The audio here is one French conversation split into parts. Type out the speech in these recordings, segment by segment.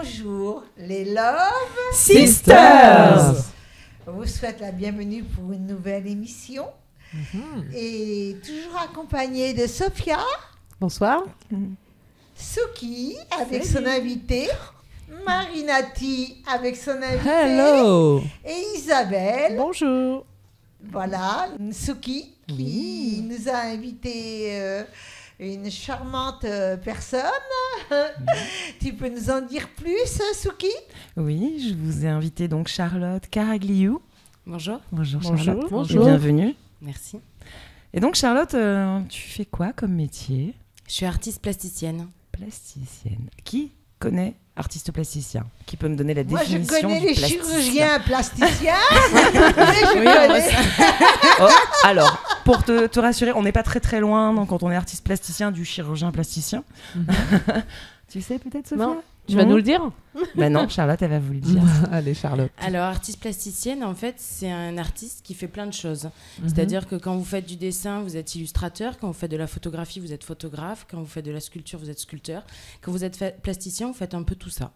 Bonjour les Love Sisters. On vous souhaite la bienvenue pour une nouvelle émission. Et toujours accompagnée de Sophia. Bonsoir. Souki avec son invité. Marinati avec son invité. Hello. Et Isabelle. Bonjour. Voilà, Souki qui nous a invité une charmante personne. Tu peux nous en dire plus, Souki? Oui, je vous ai invité donc Charlotte Caragliou. Bonjour. Bonjour Bonjour. Charlotte. Bonjour. Et bienvenue. Merci. Et donc Charlotte, tu fais quoi comme métier? Je suis artiste plasticienne. Plasticienne. Qui connaît artiste plasticien? Qui peut me donner la Moi, je définition connais du les plasticien? chirurgiens plasticiens. Oh, alors, pour te rassurer, on n'est pas très loin quand on est artiste plasticien du chirurgien plasticien. Tu sais peut-être, Sophia? Non. Tu vas nous le dire? Ben non, Charlotte, elle va vous le dire. Allez, Charlotte. Alors, artiste plasticienne, en fait, c'est un artiste qui fait plein de choses. C'est-à-dire que quand vous faites du dessin, vous êtes illustrateur. Quand vous faites de la photographie, vous êtes photographe. Quand vous faites de la sculpture, vous êtes sculpteur. Quand vous êtes plasticien, vous faites un peu tout ça.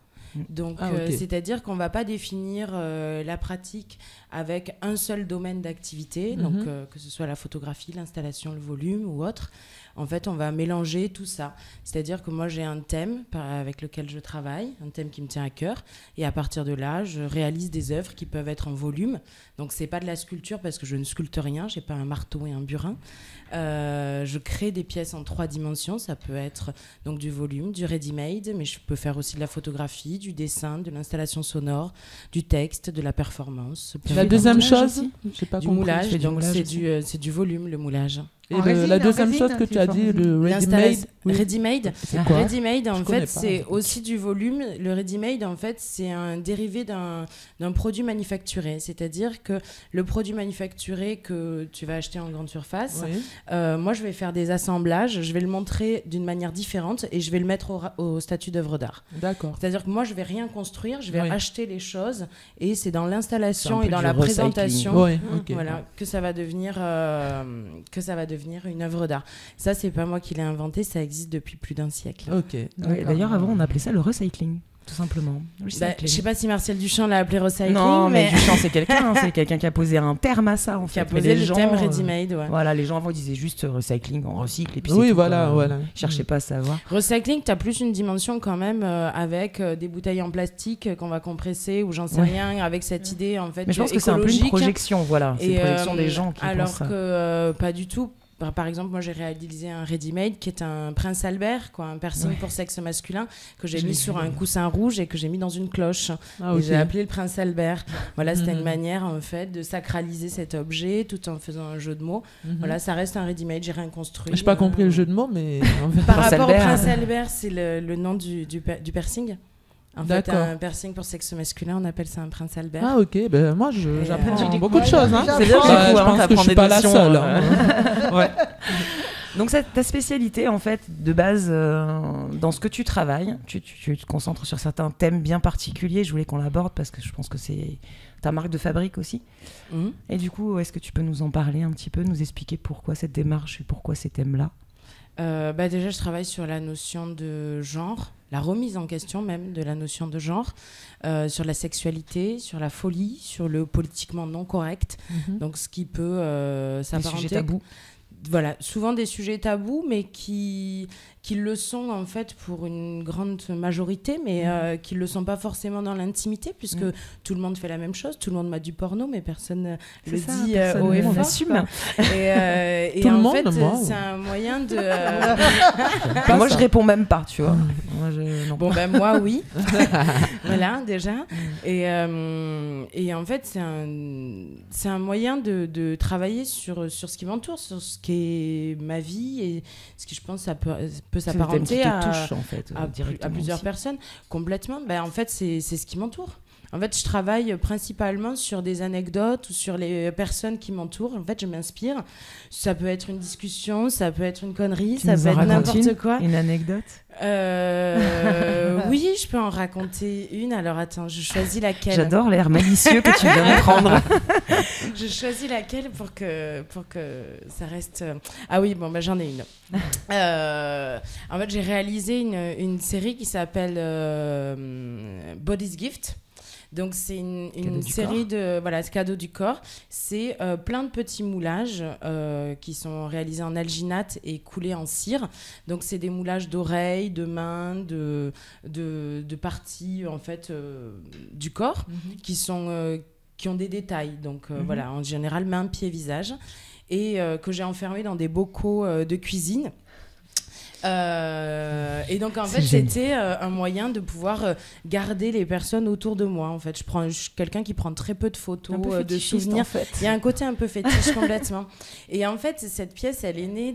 Donc, okay. C'est-à-dire qu'on ne va pas définir la pratique avec un seul domaine d'activité, donc que ce soit la photographie, l'installation, le volume ou autre. En fait, on va mélanger tout ça. C'est-à-dire que moi, j'ai un thème avec lequel je travaille, un thème qui me tient à cœur. Et à partir de là, je réalise des œuvres qui peuvent être en volume. Donc, ce n'est pas de la sculpture parce que je ne sculpte rien. Je n'ai pas un marteau et un burin. Je crée des pièces en 3 dimensions. Ça peut être donc, du volume, du ready-made, mais je peux faire aussi de la photographie, du dessin, de l'installation sonore, du texte, de la performance. La deuxième chose, du moulage. Donc, c'est du volume, le moulage. Et la deuxième chose que tu as dit, le ready-made. Ready-made, c'est quoi? Ready-made, en fait, c'est pas. aussi du volume. Le ready-made, en fait, c'est un dérivé d'un produit manufacturé. C'est-à-dire que le produit manufacturé que tu vas acheter en grande surface, moi, je vais faire des assemblages, je vais le montrer d'une manière différente et je vais le mettre au statut d'œuvre d'art. D'accord. C'est-à-dire que moi, je vais rien construire, je vais acheter les choses et c'est dans C'est l'installation un peu et dans du la recycling. présentation Voilà, que ça va devenir une œuvre d'art. Ça, c'est pas moi qui l'ai inventé, ça existe depuis plus d'1 siècle. Ok. Ouais, d'ailleurs, avant, on appelait ça le recycling, tout simplement. Je sais pas si Martial Duchamp l'a appelé recycling, Non, mais Duchamp, c'est quelqu'un, c'est quelqu'un qui a posé un terme à ça, en qui fait. a posé le thème ready-made. Voilà, les gens avant disaient juste recycling, on recycle, et puis Oui, c'est tout, voilà. Cherchez pas à savoir. Recycling, tu as plus une dimension quand même avec des bouteilles en plastique qu'on va compresser ou j'en sais rien, avec cette idée en fait. Mais je pense que c'est un peu une projection, voilà. C'est une projection des gens qui alors pensent ça. que pas du tout. Par exemple, moi j'ai réalisé un ready-made qui est un Prince Albert, un piercing pour sexe masculin que j'ai mis sur un coussin rouge et que j'ai mis dans une cloche. Et j'ai appelé le Prince Albert. Voilà, c'était une manière en fait de sacraliser cet objet tout en faisant un jeu de mots. Voilà, ça reste un ready-made, j'ai rien construit. Je n'ai pas compris le jeu de mots, mais par rapport au Prince Albert, c'est le nom du piercing. En fait, un piercing pour sexe masculin, on appelle ça un Prince Albert. Ah ok, ben moi j'apprends beaucoup de choses. C'est bien, je pense que je suis pas la seule. Ouais. Donc ta spécialité en fait de base dans ce que tu travailles, tu te concentres sur certains thèmes bien particuliers. Je voulais qu'on l'aborde parce que je pense que c'est ta marque de fabrique aussi. Et du coup, est-ce que tu peux nous en parler un petit peu, nous expliquer pourquoi cette démarche et pourquoi ces thèmes-là? Déjà, je travaille sur la notion de genre, la remise en question même de la notion de genre, sur la sexualité, sur la folie, sur le politiquement non correct, donc ce qui peut s'apparenter... Des sujets tabous. Voilà, souvent des sujets tabous, mais qui le sont en fait pour une grande majorité, mais qui ne le sont pas forcément dans l'intimité, puisque tout le monde fait la même chose, tout le monde met du porno, mais personne le dit haut et fort. Assume. Et tout en le monde, fait, moi. c'est un moyen de... Moi, je réponds même pas, tu vois. Non. Bon, moi, oui. Voilà, déjà. Et en fait, c'est un moyen de travailler sur ce qui m'entoure, sur ce qui est ma vie et ce qui, je pense, ça peut s'apparenter touche, en fait, à plusieurs personnes. Complètement. En fait, c'est ce qui m'entoure. En fait, je travaille principalement sur des anecdotes ou sur les personnes qui m'entourent. En fait, je m'inspire. Ça peut être une discussion, ça peut être une connerie, ça peut être n'importe quoi. Une anecdote Oui, je peux en raconter une. Alors attends, je choisis laquelle. J'adore l'air malicieux que tu viens de prendre. Je choisis laquelle pour que ça reste... Ah oui, bon, j'en ai une. En fait, j'ai réalisé une série qui s'appelle Body's Gift. Donc c'est une série de cadeaux du corps. C'est plein de petits moulages qui sont réalisés en alginate et coulés en cire. Donc c'est des moulages d'oreilles, de mains, de parties en fait du corps qui ont des détails. Donc voilà, en général mains, pieds, visage, et que j'ai enfermé dans des bocaux de cuisine. Et donc en fait c'était un moyen de pouvoir garder les personnes autour de moi. En fait, je suis quelqu'un qui prend très peu de photos, de souvenirs. En fait. Il y a un côté un peu fétiche complètement. Et en fait cette pièce, elle est née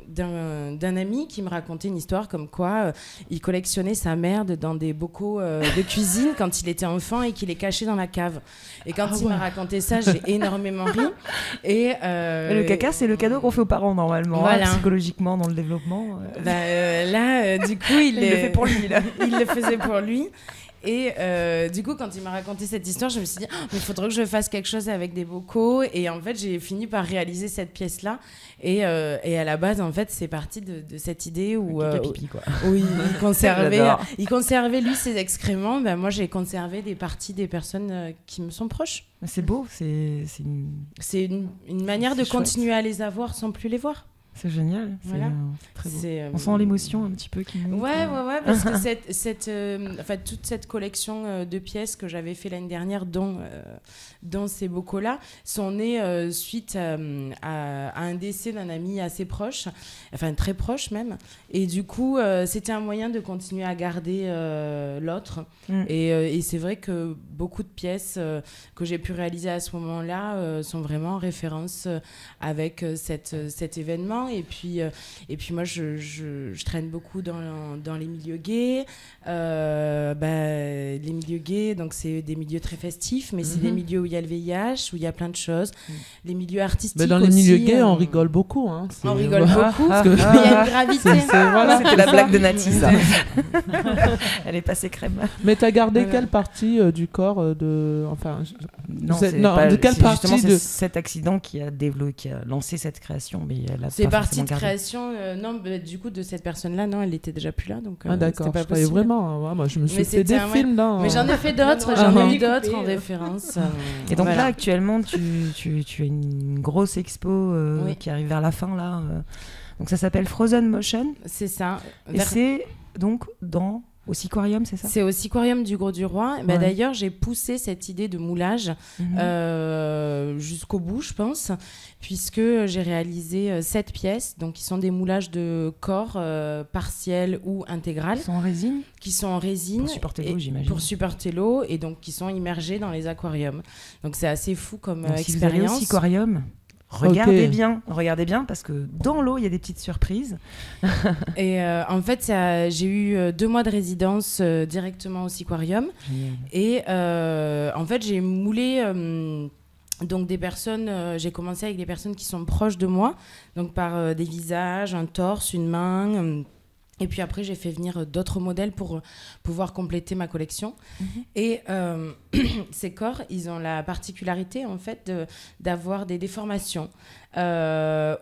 d'un ami qui me racontait une histoire comme quoi il collectionnait sa merde dans des bocaux de cuisine quand il était enfant et qu'il les cachait dans la cave. Et quand il m'a raconté ça, j'ai énormément ri. Et le caca, c'est le cadeau qu'on fait aux parents normalement, psychologiquement dans le développement. Du coup, il le fait pour lui. Là. Il le faisait pour lui. Et du coup, quand il m'a raconté cette histoire, je me suis dit, mais il faudrait que je fasse quelque chose avec des bocaux. Et en fait, j'ai fini par réaliser cette pièce-là. Et à la base, en fait, c'est parti de cette idée où il conservait, lui, ses excréments. Moi, j'ai conservé des parties des personnes qui me sont proches. C'est beau. C'est une manière de continuer à les avoir sans plus les voir. C'est génial, voilà. Très beau. On sent l'émotion un petit peu qui nous... Ouais, parce que toute cette collection de pièces que j'avais fait l'année dernière, dont ces bocaux-là, sont nées suite à un décès d'un ami assez proche, enfin très proche même. Et du coup, c'était un moyen de continuer à garder l'autre. Et c'est vrai que beaucoup de pièces que j'ai pu réaliser à ce moment-là sont vraiment en référence avec cet événement. Et puis moi, je traîne beaucoup dans les milieux gays. Les milieux gays, donc c'est des milieux très festifs, mais c'est des milieux où il y a le VIH, où il y a plein de choses. Les milieux artistiques aussi. Mais dans les milieux gays, on rigole beaucoup. Hein. On rigole beaucoup, parce qu'il y a une gravité. C'était la blague de Nati, ça. Elle est passée crème. Mais t'as gardé quelle partie du corps de quelle partie de cet accident qui a lancé cette création, mais elle a c'est partie de création du coup de cette personne-là, non, elle était déjà plus là, donc d'accord, pas je croyais vraiment, moi je me suis fait des films dans... Mais j'en ai fait d'autres, j'en ai eu d'autres en référence. Et donc là actuellement tu as une grosse expo qui arrive vers la fin là, donc ça s'appelle Frozen Motion. C'est ça. Et c'est donc au Siquarium, c'est ça ? C'est au Siquarium du Grau-du-Roi. Ouais. D'ailleurs, j'ai poussé cette idée de moulage jusqu'au bout, je pense, puisque j'ai réalisé 7 pièces, donc qui sont des moulages de corps partiels ou intégrales. Qui sont en résine. Pour supporter l'eau, j'imagine. Pour supporter l'eau, et donc qui sont immergés dans les aquariums. Donc c'est assez fou comme expérience. Si vous allez au Siquarium, regardez bien parce que dans l'eau il y a des petites surprises. Et en fait j'ai eu 2 mois de résidence directement au Siquarium. Et en fait j'ai moulé donc des personnes, j'ai commencé avec des personnes qui sont proches de moi, donc par des visages, un torse, une main. Et puis après, j'ai fait venir d'autres modèles pour pouvoir compléter ma collection. Et ces corps, ils ont la particularité, en fait, d'avoir des déformations.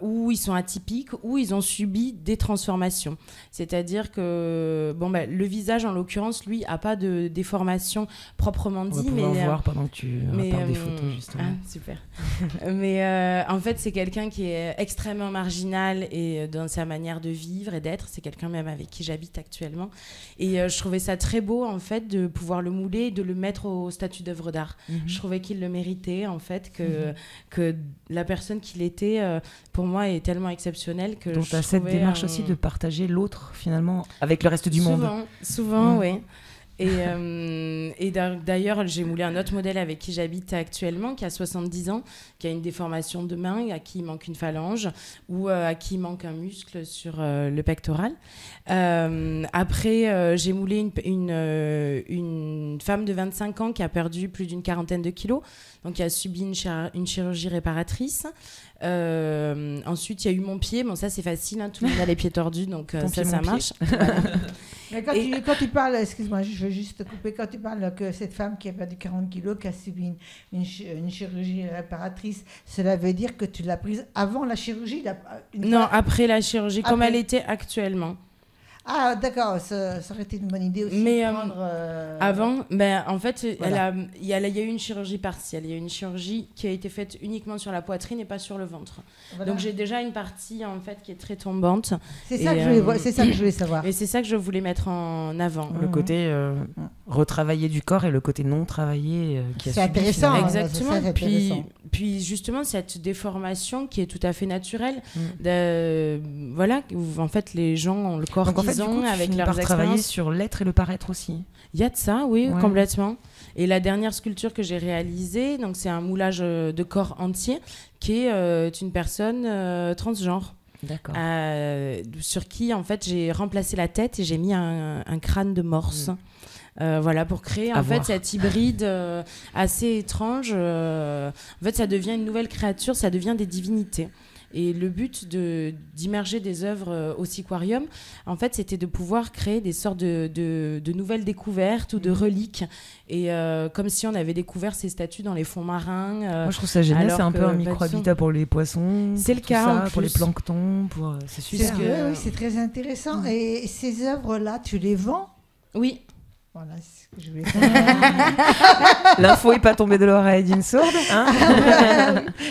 Où ils sont atypiques, où ils ont subi des transformations. C'est-à-dire que le visage, en l'occurrence, lui, n'a pas de déformation proprement dit. On va pouvoir voir pendant que tu parles des photos, justement. Ah, super. Mais en fait, c'est quelqu'un qui est extrêmement marginal et dans sa manière de vivre et d'être. C'est quelqu'un même avec qui j'habite actuellement. Et je trouvais ça très beau, en fait, de pouvoir le mouler et de le mettre au statut d'œuvre d'art. Je trouvais qu'il le méritait, en fait, que la personne qu'il était, pour moi, est tellement exceptionnelle que donc tu as cette démarche aussi de partager l'autre, finalement, avec le reste du monde. Souvent, oui. Et d'ailleurs, j'ai moulé un autre modèle avec qui j'habite actuellement, qui a 70 ans, qui a une déformation de main, à qui il manque une phalange ou à qui il manque un muscle sur le pectoral. Après, j'ai moulé une femme de 25 ans qui a perdu plus d'une quarantaine de kilos, donc qui a subi une chirurgie réparatrice. Ensuite, il y a eu mon pied. Bon, ça, c'est facile, hein, tout le monde a les pieds tordus, donc ça marche. Voilà. Mais quand tu parles, excuse-moi, je veux juste te couper, quand tu parles que cette femme qui a perdu 40 kilos, qui a subi une chirurgie réparatrice, cela veut dire que tu l'as prise avant la chirurgie Non, après la chirurgie, comme elle était actuellement. Ah, d'accord, ça aurait été une bonne idée aussi. Mais de prendre, avant, en fait, voilà. Il y a eu une chirurgie partielle. Il y a eu une chirurgie qui a été faite uniquement sur la poitrine et pas sur le ventre. Voilà. Donc j'ai déjà une partie en fait qui est très tombante. C'est ça que je voulais savoir. Et c'est ça que je voulais mettre en avant. Le côté retravaillé du corps et le côté non travaillé qui a c'est subi. Intéressant. Exactement. C'est intéressant. Puis justement cette déformation qui est tout à fait naturelle. Voilà, où, en fait les gens ont le corps qu'ils ont avec leurs expériences. Travailler sur l'être et le paraître aussi. Il y a de ça, oui, complètement. Et la dernière sculpture que j'ai réalisée, donc c'est un moulage de corps entier qui est une personne transgenre. D'accord. Sur qui en fait j'ai remplacé la tête et j'ai mis un crâne de morse. Voilà, pour créer en fait cet hybride assez étrange. En fait, ça devient une nouvelle créature, ça devient des divinités. Et le but d'immerger des œuvres au Siquarium, en fait, c'était de pouvoir créer des sortes de nouvelles découvertes ou de reliques. Et comme si on avait découvert ces statues dans les fonds marins. Moi, je trouve ça génial. C'est un peu un micro-habitat pour les poissons. C'est le cas. Pour les planctons. C'est super. Oui, c'est très intéressant. Et ces œuvres-là, tu les vends ? Oui. Voilà, c'est ce que je voulais faire. L'info n'est pas tombée de l'oreille d'une sourde. Hein.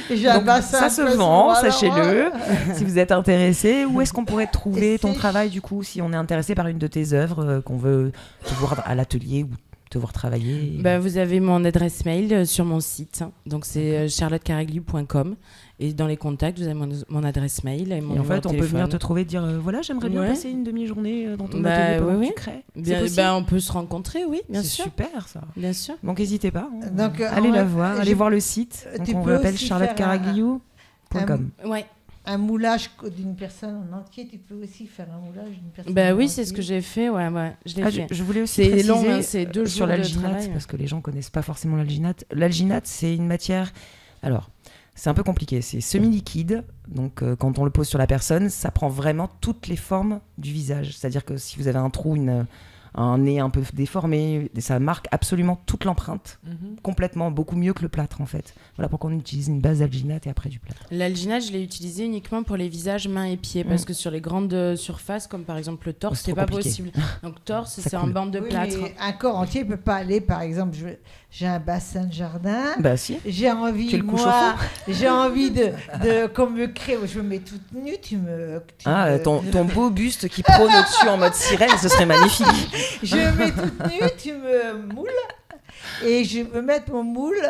Donc, ça se vend, sachez-le. Si vous êtes intéressé, où est-ce qu'on pourrait trouver ton travail, du coup, si on est intéressé par une de tes œuvres, qu'on veut te voir à l'atelier ou te voir travailler? Vous avez mon adresse mail sur mon site. Donc, c'est charlottecaragliou.com. Et dans les contacts, vous avez mon adresse mail et mon numéro de téléphone. On peut venir te trouver et dire voilà, j'aimerais bien passer une demi-journée dans ton atelier pendant que tu crées. On peut se rencontrer, oui, bien sûr. C'est super, ça. Bien sûr. Donc, n'hésitez pas. Donc, allez la voir, allez voir le site. Donc, on l'appelle charlottecaragliou.com. Ouais. Un moulage d'une personne en entier, tu peux aussi faire un moulage d'une personne oui, c'est ce que j'ai fait, je l'ai fait. Je voulais aussi préciser long, hein, c'est 2 jours sur l'alginate, de travail, parce que les gens connaissent pas forcément l'alginate. L'alginate, c'est une matière... Alors, c'est un peu compliqué, c'est semi-liquide, donc quand on le pose sur la personne, ça prend vraiment toutes les formes du visage. C'est-à-dire que si vous avez un trou, un nez un peu déformé, ça marque absolument toute l'empreinte, complètement, beaucoup mieux que le plâtre en fait. Voilà pourquoi on utilise une base d'alginate et après du plâtre. L'alginate, je l'ai utilisé uniquement pour les visages, mains et pieds, parce que sur les grandes surfaces, comme par exemple le torse, c'est pas possible. Donc torse, c'est en bande de plâtre. Un corps entier peut pas aller, par exemple, j'ai un bassin de jardin, si. j'ai envie de qu'on me crée, je me mets toute nue, ton beau buste qui prône au-dessus en mode sirène, ce serait magnifique. Je me mets toute nue, tu me moules et je peux mettre mon moule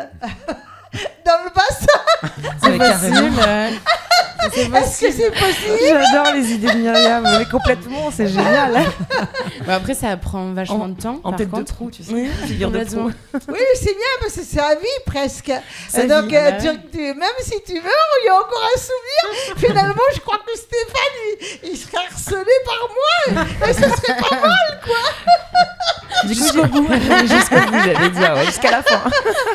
dans le bassin. C'est possible. Est-ce que c'est possible? J'adore les idées de Myriam, mais complètement, c'est génial. Après, ça prend vachement de temps. En tête de trou, tu sais. Oui, figure de trou. Oui, c'est bien parce que c'est à vie presque. Donc, même si tu meurs, il y a encore un souvenir. Finalement, je crois que Stéphane, il serait harcelé par moi. Et ce serait pas mal, quoi. Jusqu'au bout, j'allais dire, jusqu'à la fin.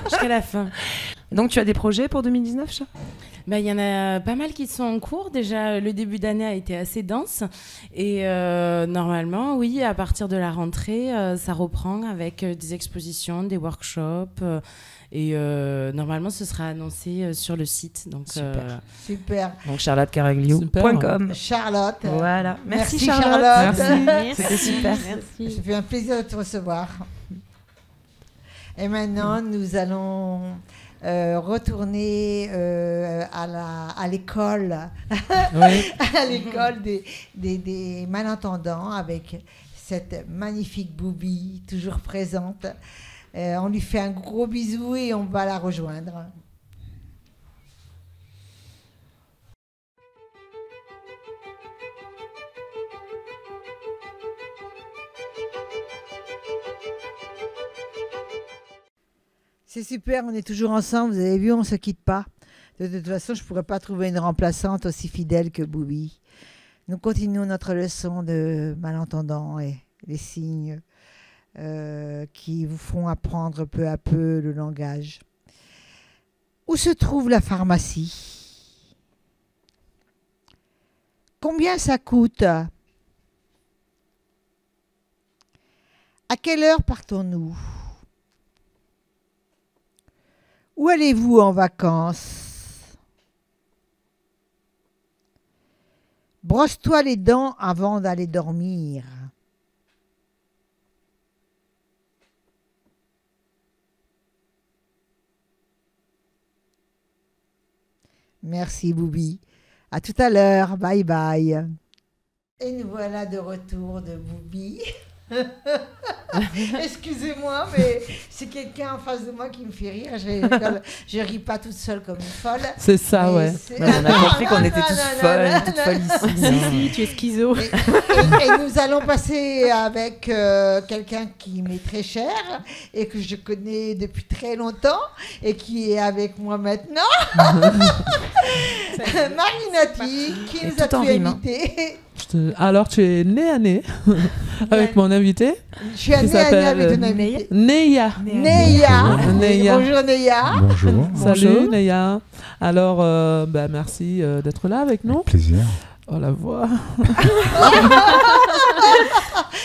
Jusqu'à la fin. Donc, tu as des projets pour 2019, Chat ? Il y en a pas mal qui sont en cours. Déjà, le début d'année a été assez dense. Et normalement, oui, à partir de la rentrée, ça reprend avec des expositions, des workshops. Et normalement, ce sera annoncé sur le site. Donc, super. Donc, charlottecaragliou.com. Charlotte. Voilà. Merci Charlotte. Merci. C'était super. Merci. Ça fait un plaisir de te recevoir. Et maintenant, nous allons... retourner à l'école, à l'école des malentendants avec cette magnifique Boubi toujours présente. On lui fait un gros bisou et on va la rejoindre. C'est super, on est toujours ensemble. Vous avez vu, on ne se quitte pas. De toute façon, je ne pourrais pas trouver une remplaçante aussi fidèle que Boubi. Nous continuons notre leçon de malentendants et les signes qui vous feront apprendre peu à peu le langage. Où se trouve la pharmacie? Combien ça coûte? À quelle heure partons-nous? Où allez-vous en vacances? Brosse-toi les dents avant d'aller dormir. Merci Boubi. À tout à l'heure. Bye bye. Et nous voilà de retour de Boubi. Excusez-moi, mais c'est quelqu'un en face de moi qui me fait rire. Je ris pas toute seule comme une folle. C'est ça, ouais. On a compris qu'on était tous folles, toutes folles ici. Si, tu es schizo. Et nous allons passer avec quelqu'un qui m'est très cher et que je connais depuis très longtemps et qui est avec moi maintenant. Marinati, qui nous a tous invités. Alors, tu es nez à nez avec mon invité. Je suis nez à nez avec ton invité. Neya. Bonjour Neya. Bonjour. Salut Neya. Alors, merci d'être là avec nous. Avec plaisir. Oh, la voix.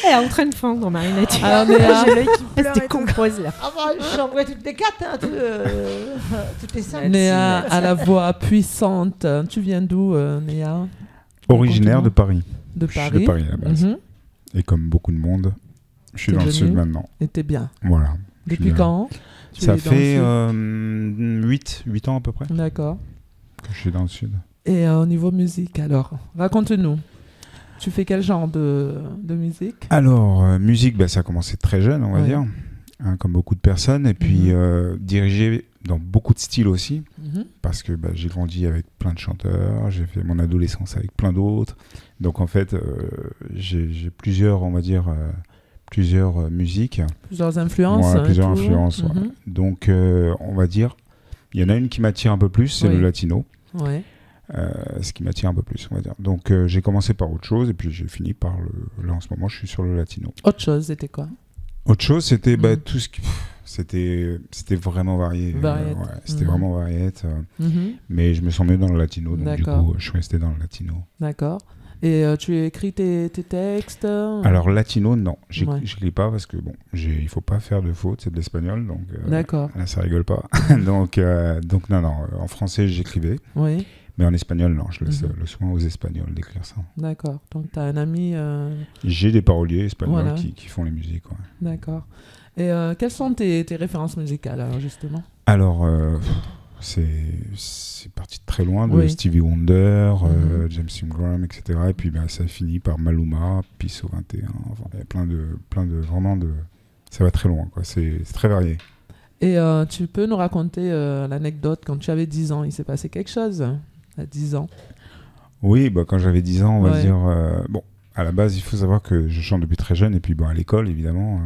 Elle est en train de fondre, Marinati. Alors, Neya, j'ai l'œil qui pleure. Elle se décompose là. Ah bah, je chambrerai toutes les quatre, hein, toutes les cinq. Neya a la voix puissante. Tu viens d'où, Neya? Originaire de Paris. De Je suis Paris. de Paris à la base. Mhm. Et comme beaucoup de monde, je suis dans le sud maintenant. Et t'es bien. Voilà. Depuis quand Ça fait 8 ans à peu près D'accord. que je suis dans le sud. Et au niveau musique, alors, raconte-nous. Tu fais quel genre de musique? Alors, musique, ça a commencé très jeune, on va dire, hein, comme beaucoup de personnes. Et puis, dirigé dans beaucoup de styles aussi, parce que j'ai grandi avec plein de chanteurs, j'ai fait mon adolescence avec plein d'autres. Donc, en fait, j'ai plusieurs, on va dire, plusieurs musiques. Plusieurs influences. Ouais, plusieurs influences, ouais. Donc, on va dire, il y en a une qui m'attire un peu plus, c'est le latino. Ouais. Ce qui m'attire un peu plus, on va dire. Donc, j'ai commencé par autre chose, et puis j'ai fini par là, en ce moment, je suis sur le latino. Autre chose, c'était quoi? Autre chose, c'était tout ce qui... C'était vraiment varié. C'était vraiment variette. Mais je me sens mieux dans le latino, donc du coup, je suis resté dans le latino. D'accord. Et tu écris tes textes? Alors, latino, non. Je lis pas parce que, il faut pas faire de fautes, c'est de l'espagnol, donc là, ça rigole pas. donc, non, en français, j'écrivais. Oui. Mais en espagnol, non, je laisse le soin aux Espagnols d'écrire ça. D'accord. Donc, tu as un ami... J'ai des paroliers espagnols qui font les musiques. Ouais. D'accord. Et quelles sont tes références musicales, alors, justement? Alors, c'est parti de très loin, de Stevie Wonder, James Ingram, etc. Et puis, ça finit par Maluma, Piso 21. Enfin, il y a plein de... Vraiment de... Ça va très loin, quoi. C'est très varié. Et tu peux nous raconter l'anecdote quand tu avais 10 ans? Il s'est passé quelque chose à 10 ans? Oui, quand j'avais 10 ans, on va dire... à la base, il faut savoir que je chante depuis très jeune. Et puis, à l'école, évidemment,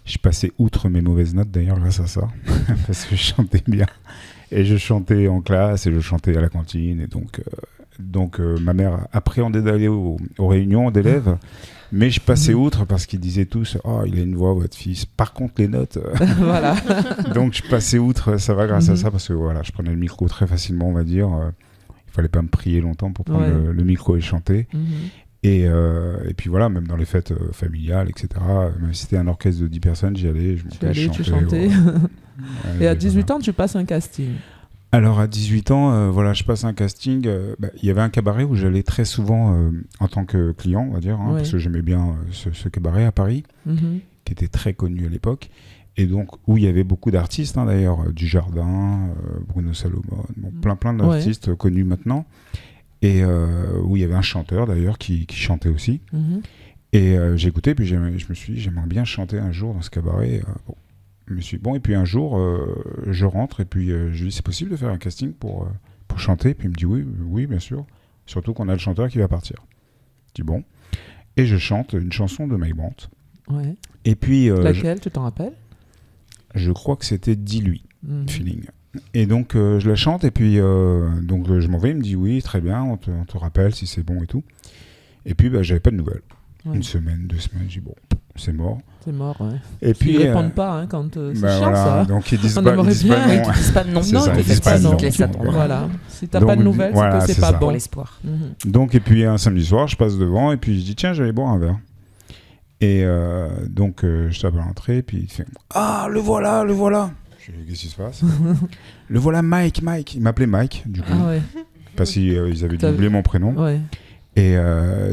je passais outre mes mauvaises notes, d'ailleurs, grâce à ça. Parce que je chantais bien. Et je chantais en classe et je chantais à la cantine. Et donc ma mère appréhendait d'aller aux réunions d'élèves. Mais je passais outre parce qu'ils disaient tous « Oh, il a une voix, votre fils. Par contre, les notes... » Voilà. Donc, je passais outre, ça va grâce à ça, parce que je prenais le micro très facilement, on va dire. Il fallait pas me prier longtemps pour prendre le micro et chanter. Et puis voilà, même dans les fêtes familiales, etc. Même si c'était un orchestre de 10 personnes, j'y allais, je montais, je chantais. Tu chantais. Et à 18 ans, tu passes un casting. Alors à 18 ans, je passe un casting. Il y avait un cabaret où j'allais très souvent en tant que client, on va dire, parce que j'aimais bien ce cabaret à Paris, qui était très connu à l'époque. Et donc, où il y avait beaucoup d'artistes, d'ailleurs, Dujardin, Bruno Salomon, plein d'artistes connus maintenant. Et où il y avait un chanteur, d'ailleurs, qui chantait aussi. Et j'écoutais, puis je me suis dit, j'aimerais bien chanter un jour dans ce cabaret. Et puis un jour, je rentre, et puis je lui dis, c'est possible de faire un casting pour chanter? Puis il me dit, oui, bien sûr. Surtout qu'on a le chanteur qui va partir. Je dis, bon. Et je chante une chanson de Mike Brandt. Ouais. Et puis... laquelle, tu t'en rappelles? Je crois que c'était Dis-lui. feeling. Et donc, je la chante, et puis donc, je m'en vais, il me dit oui, très bien, on te rappelle si c'est bon et tout. Et puis, j'avais pas de nouvelles. Ouais. 1 semaine, 2 semaines, j'ai dit bon, c'est mort. C'est mort, ouais. Et puis, ils répondent pas quand c'est chiant, voilà, ça. donc ils disent pas non. Ils disent pas non. Ils disent pas non. Voilà. Si t'as pas de nouvelles, c'est que c'est pas bon. Pour l'espoir. Donc, et puis un samedi soir, je passe devant, et puis je dis tiens, j'allais boire un verre. Et donc, je tape à l'entrée, et puis il fait ah, le voilà. Je dis qu'est-ce qui se passe? Le voilà, Mike. Il m'appelait Mike, du coup. Ah ouais. Parce qu'ils avaient doublé mon prénom. Ouais. Et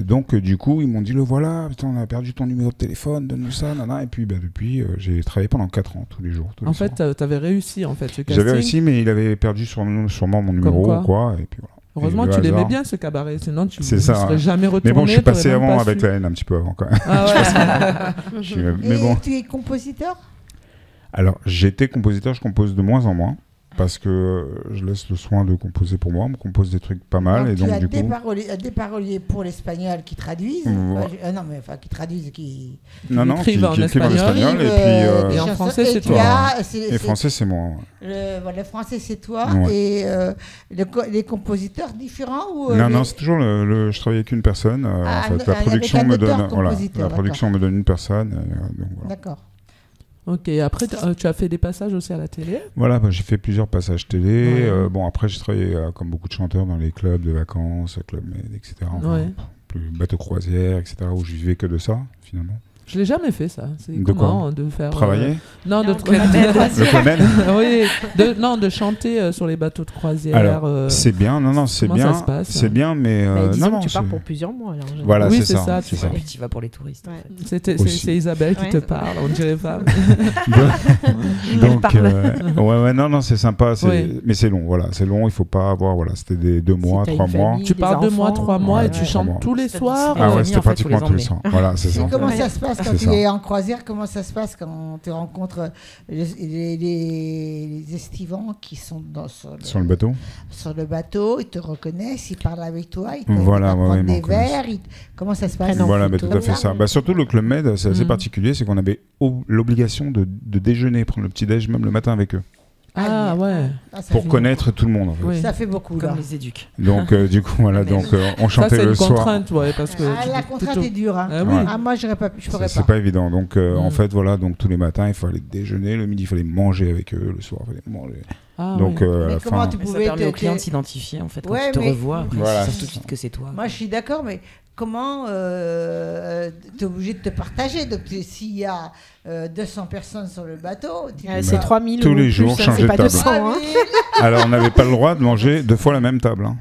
donc, du coup, ils m'ont dit le voilà, putain, on a perdu ton numéro de téléphone, donne-nous ça, nana. Et puis, depuis, j'ai travaillé pendant 4 ans, tous les jours. En fait, t'avais réussi, en fait, ce casting. J'avais réussi, mais il avait perdu sûrement mon numéro ou quoi. Et puis voilà. Heureusement, tu l'aimais bien, ce cabaret, sinon tu ne serais jamais retourné. Mais bon, je suis passé avant avec la haine un petit peu avant, quand même. Ah ouais. Mais bon. Tu es compositeur? Alors, j'étais compositeur, je compose de moins en moins. Parce que je laisse le soin de composer pour moi, on me compose des trucs pas mal. Donc et donc, tu as des paroliers pour l'espagnol qui traduisent qui traduisent, qui écrivent en espagnol. Et en français, c'est toi. Et français, c'est moi. Le français, c'est toi. Et les compositeurs différents ou Non, c'est toujours je travaille avec une personne. En fait, la production me donne une personne. D'accord. Ok, après tu as fait des passages aussi à la télé? Voilà, j'ai fait plusieurs passages télé. Bon, après j'ai travaillé comme beaucoup de chanteurs dans les clubs de vacances, Club Med, etc. Enfin, bateau croisière, etc. où je vivais que de ça, finalement. Je l'ai jamais fait ça. C'est comment de faire travailler Non, de le Club Med. Oui, de chanter sur les bateaux de croisière. Alors, c'est bien, c'est bien. Ça se passe, c'est bien, mais tu pars pour plusieurs mois. Alors, voilà, oui, c'est ça. Et tu vas pour les touristes. Ouais. C'est Isabelle qui te parle, on dirait pas. Donc, c'est sympa, mais c'est long. Voilà, c'est long. Il faut pas avoir. Voilà, c'était des 2 mois, 3 mois. Tu pars 2 mois, 3 mois et tu chantes tous les soirs. Ah ouais, c'était pratiquement tous les soirs. Voilà, c'est ça. Comment ça se passe quand tu es en croisière? Comment ça se passe quand tu rencontres les estivants qui sont sur le bateau? Sur le bateau, ils te reconnaissent, ils parlent avec toi, ils te prennent des verres. Comment ça se passe? Voilà, tout à fait ça. Surtout le Club Med, c'est assez particulier, c'est qu'on avait l'obligation de déjeuner, prendre le petit-déj même le matin avec eux. Ah ouais. Pour connaître tout le monde en fait. Oui. Ça fait beaucoup là. Comme les éduques. Donc du coup voilà, on chantait le soir. Ça c'est une contrainte, parce que la contrainte est dure. Hein. Moi je pourrais pas. C'est pas évident. Donc en fait voilà, donc tous les matins il fallait déjeuner, le midi il fallait manger avec eux, le soir il fallait manger. Donc mais comment tu pouvais ça permet aux clients de s'identifier en fait quand tu te revois, ils savent tout de suite que c'est toi. Moi je suis d'accord, mais comment tu es obligé de te partager? Donc s'il y a 200 personnes sur le bateau, c'est 3000 tous les jours, changer de table. 200, hein. Alors on n'avait pas le droit de manger 2 fois la même table. Hein.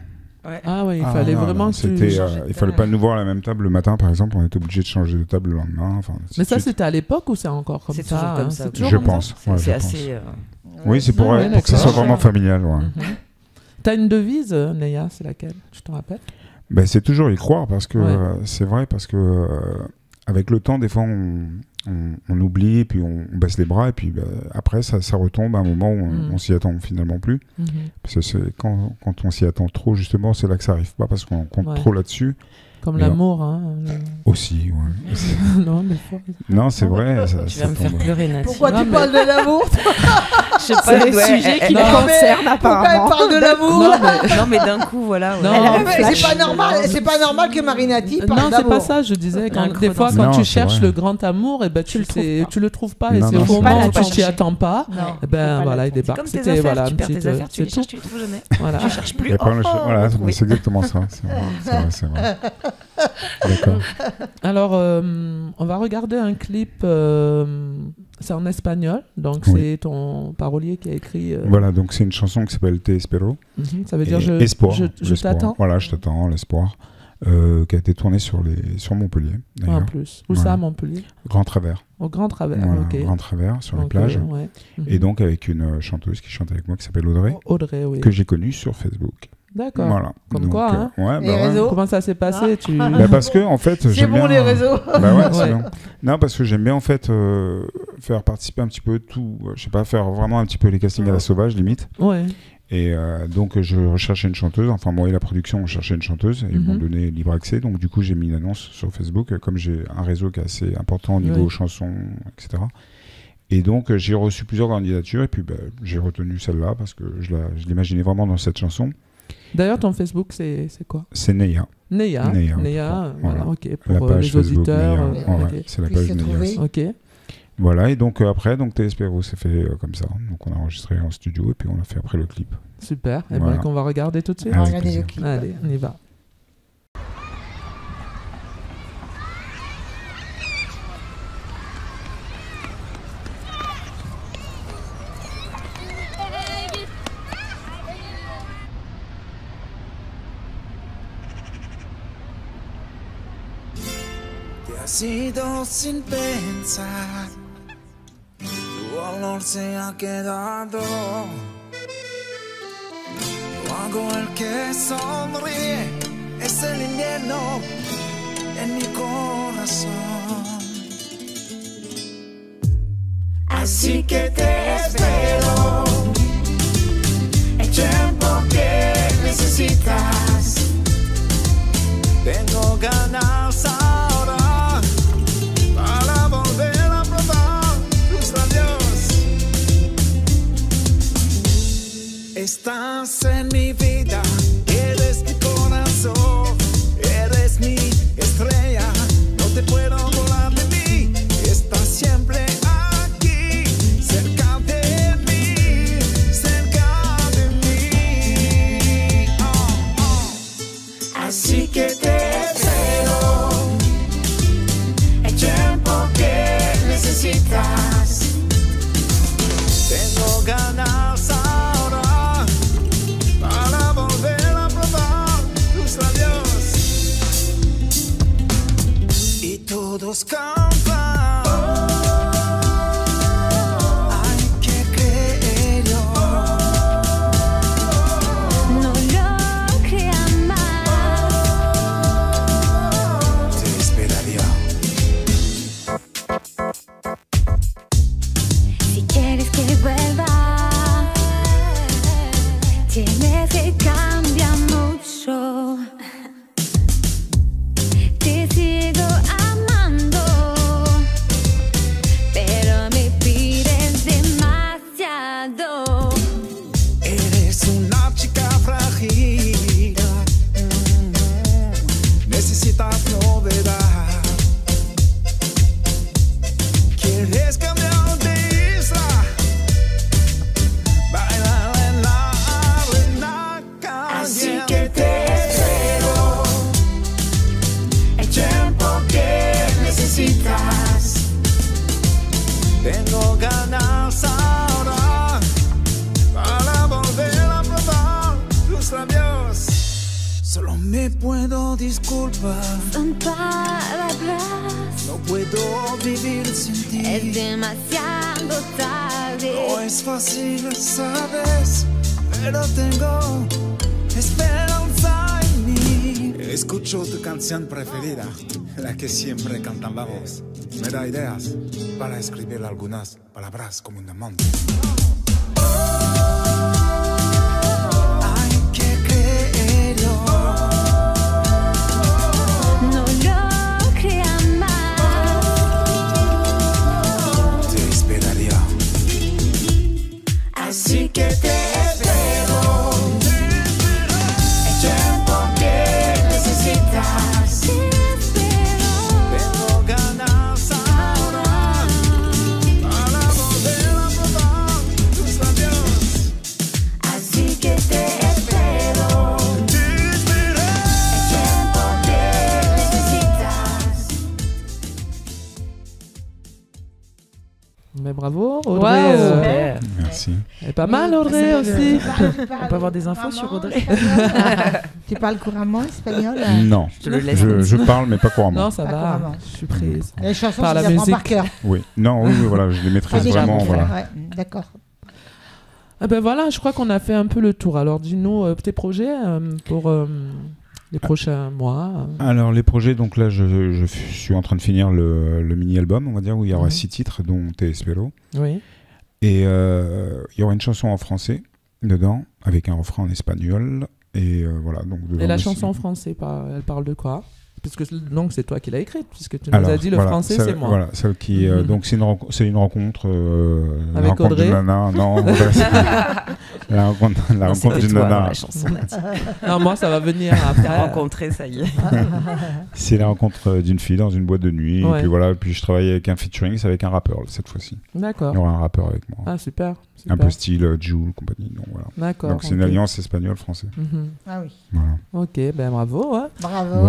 Ouais. Ah oui, il fallait vraiment il fallait pas nous voir à la même table le matin par exemple, on était obligé de changer de table le lendemain. Mais ça c'était à l'époque ou c'est encore comme ça? C'est toujours comme ça. Je pense. C'est assez. Oui, c'est pour que ça soit vraiment familial. T'as une devise, Neya, c'est laquelle? Tu t'en rappelles? C'est toujours y croire parce que c'est vrai, parce que avec le temps, des fois, on oublie et puis on baisse les bras et puis après, ça retombe à un moment où on s'y attend finalement plus. Parce que quand on s'y attend trop, justement, c'est là que ça arrive pas parce qu'on compte trop là-dessus. Comme l'amour, hein. Aussi, ouais. Non, c'est vrai. Tu vas me faire pleurer, Nathalie. Pourquoi tu parles de l'amour? Je sais pas, c'est le sujet qui me concerne apparemment. Pourquoi elle parle de l'amour? Non, mais d'un coup, voilà. C'est pas normal que Marinati parle d'amour. Non, c'est pas ça, je disais. Des fois, quand tu cherches le grand amour, tu le trouves pas. Et c'est au moment où tu t'y attends pas. Voilà, il débarque. Comme tes affaires, tu perds tes affaires, tu les cherches, tu les trouves jamais. Tu cherches plus. Voilà, c'est exactement ça. C'est vrai. D'accord. Alors, on va regarder un clip. C'est en espagnol, donc c'est ton parolier qui a écrit. Voilà, donc c'est une chanson qui s'appelle Te espero. Ça veut dire je t'attends. Voilà, je t'attends, l'espoir, qui a été tourné sur Montpellier. En plus. Où ça, Montpellier? Grand Travers. Au Grand Travers, voilà, ok. Grand Travers, sur les plages. Ouais. Et donc avec une chanteuse qui chante avec moi qui s'appelle Audrey. Audrey, oui. Que j'ai connue sur Facebook. D'accord. Voilà. Comme donc, quoi, hein. Les réseaux. Comment ça s'est passé? Parce que en fait, j'aime bien. Les réseaux. C'est bon. Non, parce que j'aime bien en fait faire participer un petit peu tout. Je sais pas, faire vraiment un petit peu les castings à la sauvage limite. Ouais. Et donc je recherchais une chanteuse. Enfin moi et la production on cherchait une chanteuse et ils m'ont donné libre accès. Donc du coup j'ai mis une annonce sur Facebook comme j'ai un réseau qui est assez important au niveau chansons, etc. Et donc, j'ai reçu plusieurs candidatures et puis j'ai retenu celle-là parce que je l'imaginais vraiment dans cette chanson. D'ailleurs, ton Facebook, c'est quoi? C'est Neya. Neya, voilà, ok. Pour la page les auditeurs. Okay. C'est la page Neya. Ok. Voilà, et donc après, Te Espero s'est fait comme ça. Donc on a enregistré en studio et puis on a fait après le clip. Super, et bien qu'on va regarder tout de suite. On va regarder le clip. Allez, on y va. Has ido sin pensar, tu olor se ha quedado. Yo hago el que sonríe, es el invierno en mi corazón. Así que te espero, el tiempo que necesitas. Tengo ganas ahora para volver a probar tus labios. Estás en mi vida, eres mi corazón, eres mi estrella. No te puedo volar de mí, estás siempre aquí, cerca de mí, cerca de mí. Así que te necesitas. Tengo ganas ahora para volver a probar tus labios. Y todos cantan. Hay que creerlo. No lo crean más. Te esperaría. ¿Quieres que vuelva? Tienes que cambiar mucho. Te sigo amando, pero me pides demasiado. Eres una chica frágil, necesitas novedad. ¿Quieres cambiar? Así que te espero, el tiempo que necesitas. Tengo ganas ahora para volver a probar tus labios. Solo me puedo disculpar. Son palabras. No puedo vivir sin ti. Es demasiado tarde. No es fácil, sabes, pero tengo esperanza en mí. Escucho tu canción preferida, la que siempre cantábamos. Me da ideas para escribir algunas palabras como un amante. Hay que creerlo. No lo crean más. Te esperaría. Así que te espero. Tengo ganas ahora para volver a probar tus labios. Así que te espero. Te espero. El tiempo que necesitas. Mais bravo, Audrey. Wow, merci. Elle est pas mal, Audrey aussi. On peut avoir des infos sur Audrey. Tu parles couramment espagnol? Non, je parle, mais pas couramment. Non, ça va, je suis prise. Les chansons, par la tu les apprends musique. par cœur. Oui, non, oui, voilà, je les maîtrise vraiment. Voilà. Ouais, d'accord. Ah ben voilà, je crois qu'on a fait un peu le tour. Alors, dis-nous tes projets pour les prochains mois. Alors, les projets, donc là, je suis en train de finir le mini-album, on va dire, où il y aura 6 titres, dont Te Espero. Oui. Et il y aura une chanson en français dedans, avec un refrain en espagnol. Et voilà. Donc, et la chanson en français, elle parle de quoi? puisque donc c'est toi qui l'as écrite, puisque tu nous as dit le français, c'est moi. Voilà, celle qui. Donc c'est une rencontre. Avec rencontre Audrey. d'une nana. Non, la rencontre d'une nana. Non, moi ça va venir après. Rencontrer, ça y est. C'est la rencontre d'une fille dans une boîte de nuit. Et puis voilà, puis je travaille avec un featuring, c'est avec un rappeur cette fois-ci. D'accord. Il y aura un rappeur avec moi. Ah super. Un peu style Jules, compagnie. Donc voilà. D'accord. Donc c'est une alliance espagnole-français. Ah oui. Voilà. Ok, ben bravo. Ouais. Bravo.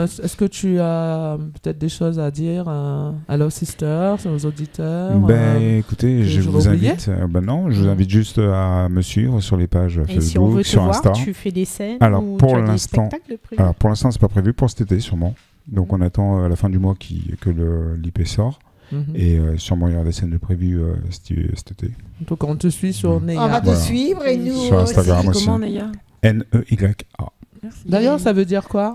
Est-ce que tu as peut-être des choses à dire à Love Sisters, aux auditeurs? Écoutez, je vous invite. Non, je vous invite juste à me suivre sur les pages Facebook, si on veut te sur voir, Insta. tu fais des scènes Alors ou pour tu as des l'instant, spectacles prévus? pour l'instant, c'est pas prévu pour cet été, sûrement. Donc on attend à la fin du mois que l'IP sort. Et sûrement il y aura des scènes de prévues cet été. Donc on te suit sur Neya. On va te suivre et nous sur Instagram aussi. Comment Neya? N-E-Y-A. D'ailleurs, ça veut dire quoi?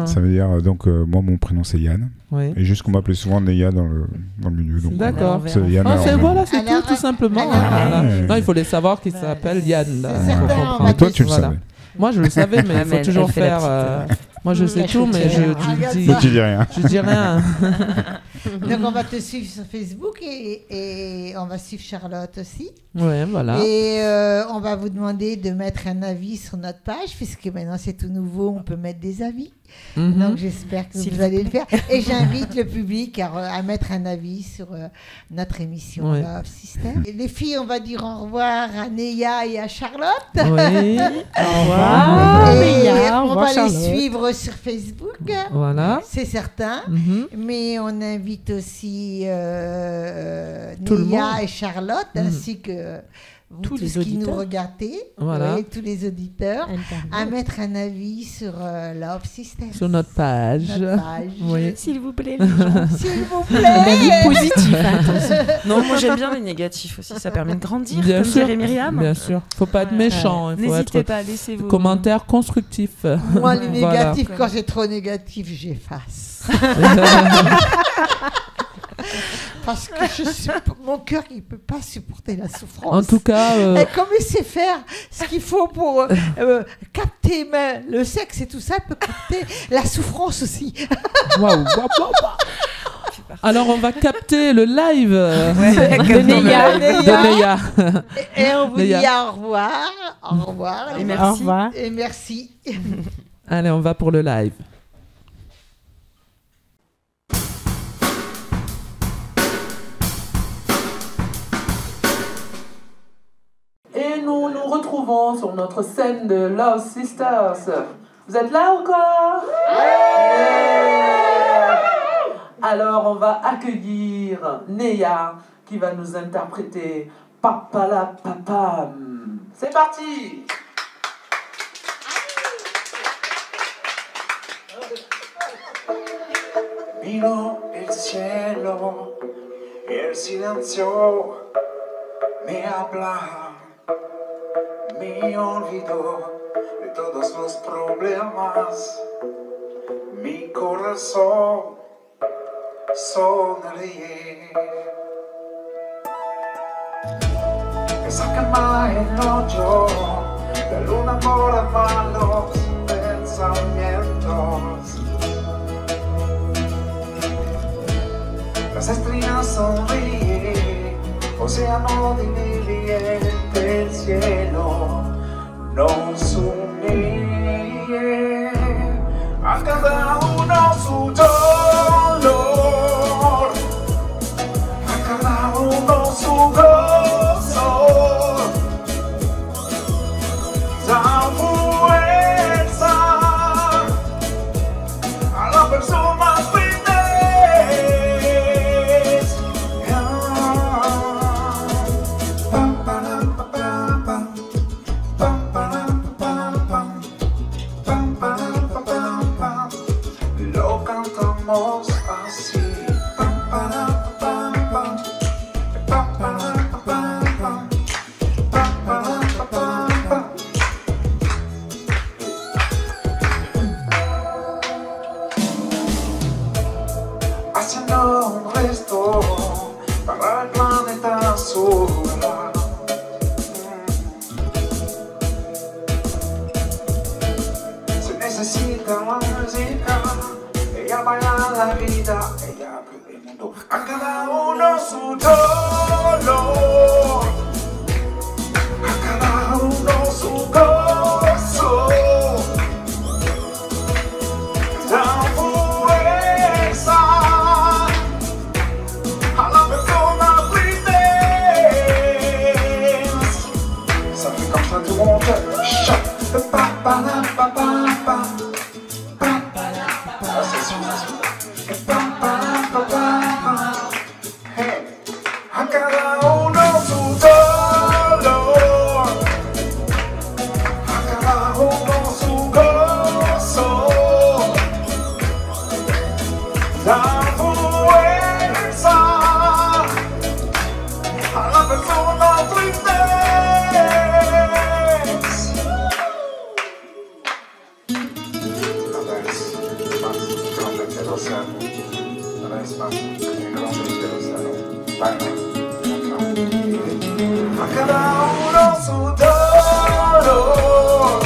Ça veut dire donc moi mon prénom c'est Yann. Oui. Et juste qu'on m'appelait souvent Neya dans le milieu. D'accord. C'est Yann. Voilà, c'est tout simplement. Non, il faut les savoir qu'il s'appelle Yann. Mais toi tu le savais. Moi je le savais, mais il faut toujours faire. Moi je sais tout, mais tu dis rien. Je dis rien. Donc on va te suivre sur Facebook et on va suivre Charlotte aussi. Ouais, voilà. Et on va vous demander de mettre un avis sur notre page, puisque maintenant c'est tout nouveau, on peut mettre des avis. Donc j'espère que vous allez le faire. Et j'invite le public à mettre un avis sur notre émission Love Sister. Et les filles, on va dire au revoir à Neya et à Charlotte. Oui. Au revoir. Et on va les suivre sur Facebook. Voilà. C'est certain. Mais on invite aussi tout le Neya monde. et Charlotte, ainsi que vous tous qui auditeurs. nous regardez, tous les auditeurs, à mettre un avis sur Love Sisters. Sur notre page. Oui. S'il vous plaît, S'il vous plaît. Un avis positif. Non, moi j'aime bien les négatifs aussi, ça permet de grandir. Bien comme sûr. dirait Myriam. Bien sûr. Faut pas être méchant. Il faut N'hésitez être pas à laisser vos commentaires constructifs. Moi, les négatifs, quand c'est trop négatif, j'efface. Parce que mon cœur il ne peut pas supporter la souffrance. En tout cas... Et comme il sait faire ce qu'il faut pour capter le sexe et tout ça, il peut capter la souffrance aussi. Waouh. Alors on va capter le live de Neya. Et on vous dit au revoir. Au revoir. Et merci. Au revoir. Et merci. Allez, on va pour le live. Et nous nous retrouvons sur notre scène de Love Sisters. Vous êtes là encore? Alors on va accueillir Neya qui va nous interpréter Papala Papam. C'est parti! Miro il cielo y el silencio me habla, me olvido de todos los problemas, mi corazón sonríe. Esa calma el hoyo de un amor a malos pensamientos. Las estrellas sonríen, océano divide del cielo, nos une a cada uno su dolor, a cada uno su gozo, da fuerza a la persona feliz. Lo cantamos así. Haciendo un resto para el planeta solar. Se necesita música, ella baila la vida, ella abre el mundo a cada uno su dolor, a cada uno su gozo, da fuerza a la persona triste. Ça fait comme ça tout le monde chante. Pa pa la pa pa pa pa pa la pa pa. C'est celui-là. Pa pa la pa pa pa. Hey, a cada uno su dolor, a cada uno su gozo, da fuerza a la persona triste. A cada uno su dolor,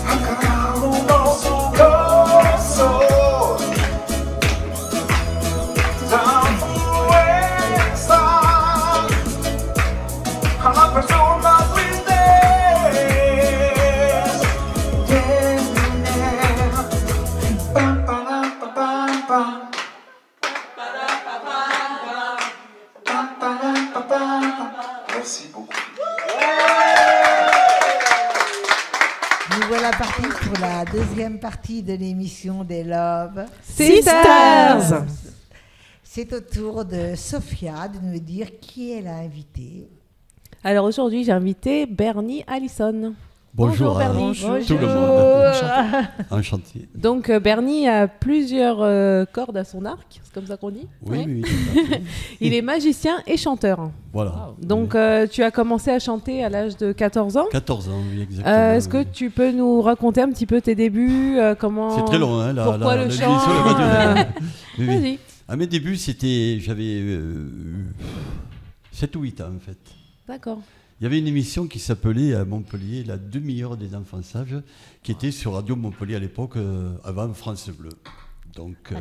a cada uno su gozo, da fuerza a la persona triste. Pam, pam, pam, pam, pam. Merci beaucoup. Nous voilà partis pour la deuxième partie de l'émission des Love Sisters. C'est au tour de Sophia de nous dire qui elle a invité. Alors aujourd'hui, j'ai invité Bernie Allison. Bonjour, Bernie. Bonjour. Tout le monde. Enchanté. Donc Bernie a plusieurs cordes à son arc, c'est comme ça qu'on dit? Oui, oui. Il est magicien et chanteur. Voilà. Donc tu as commencé à chanter à l'âge de 14 ans? 14 ans, oui, exactement. Est-ce que tu peux nous raconter un petit peu tes débuts, comment... C'est très long, hein, pourquoi le chant oui. Vas-y. À mes débuts, j'avais 7 ou 8 ans en fait. D'accord. Il y avait une émission qui s'appelait à Montpellier La demi-heure des enfants sages, qui était sur Radio Montpellier à l'époque, avant France Bleu. Donc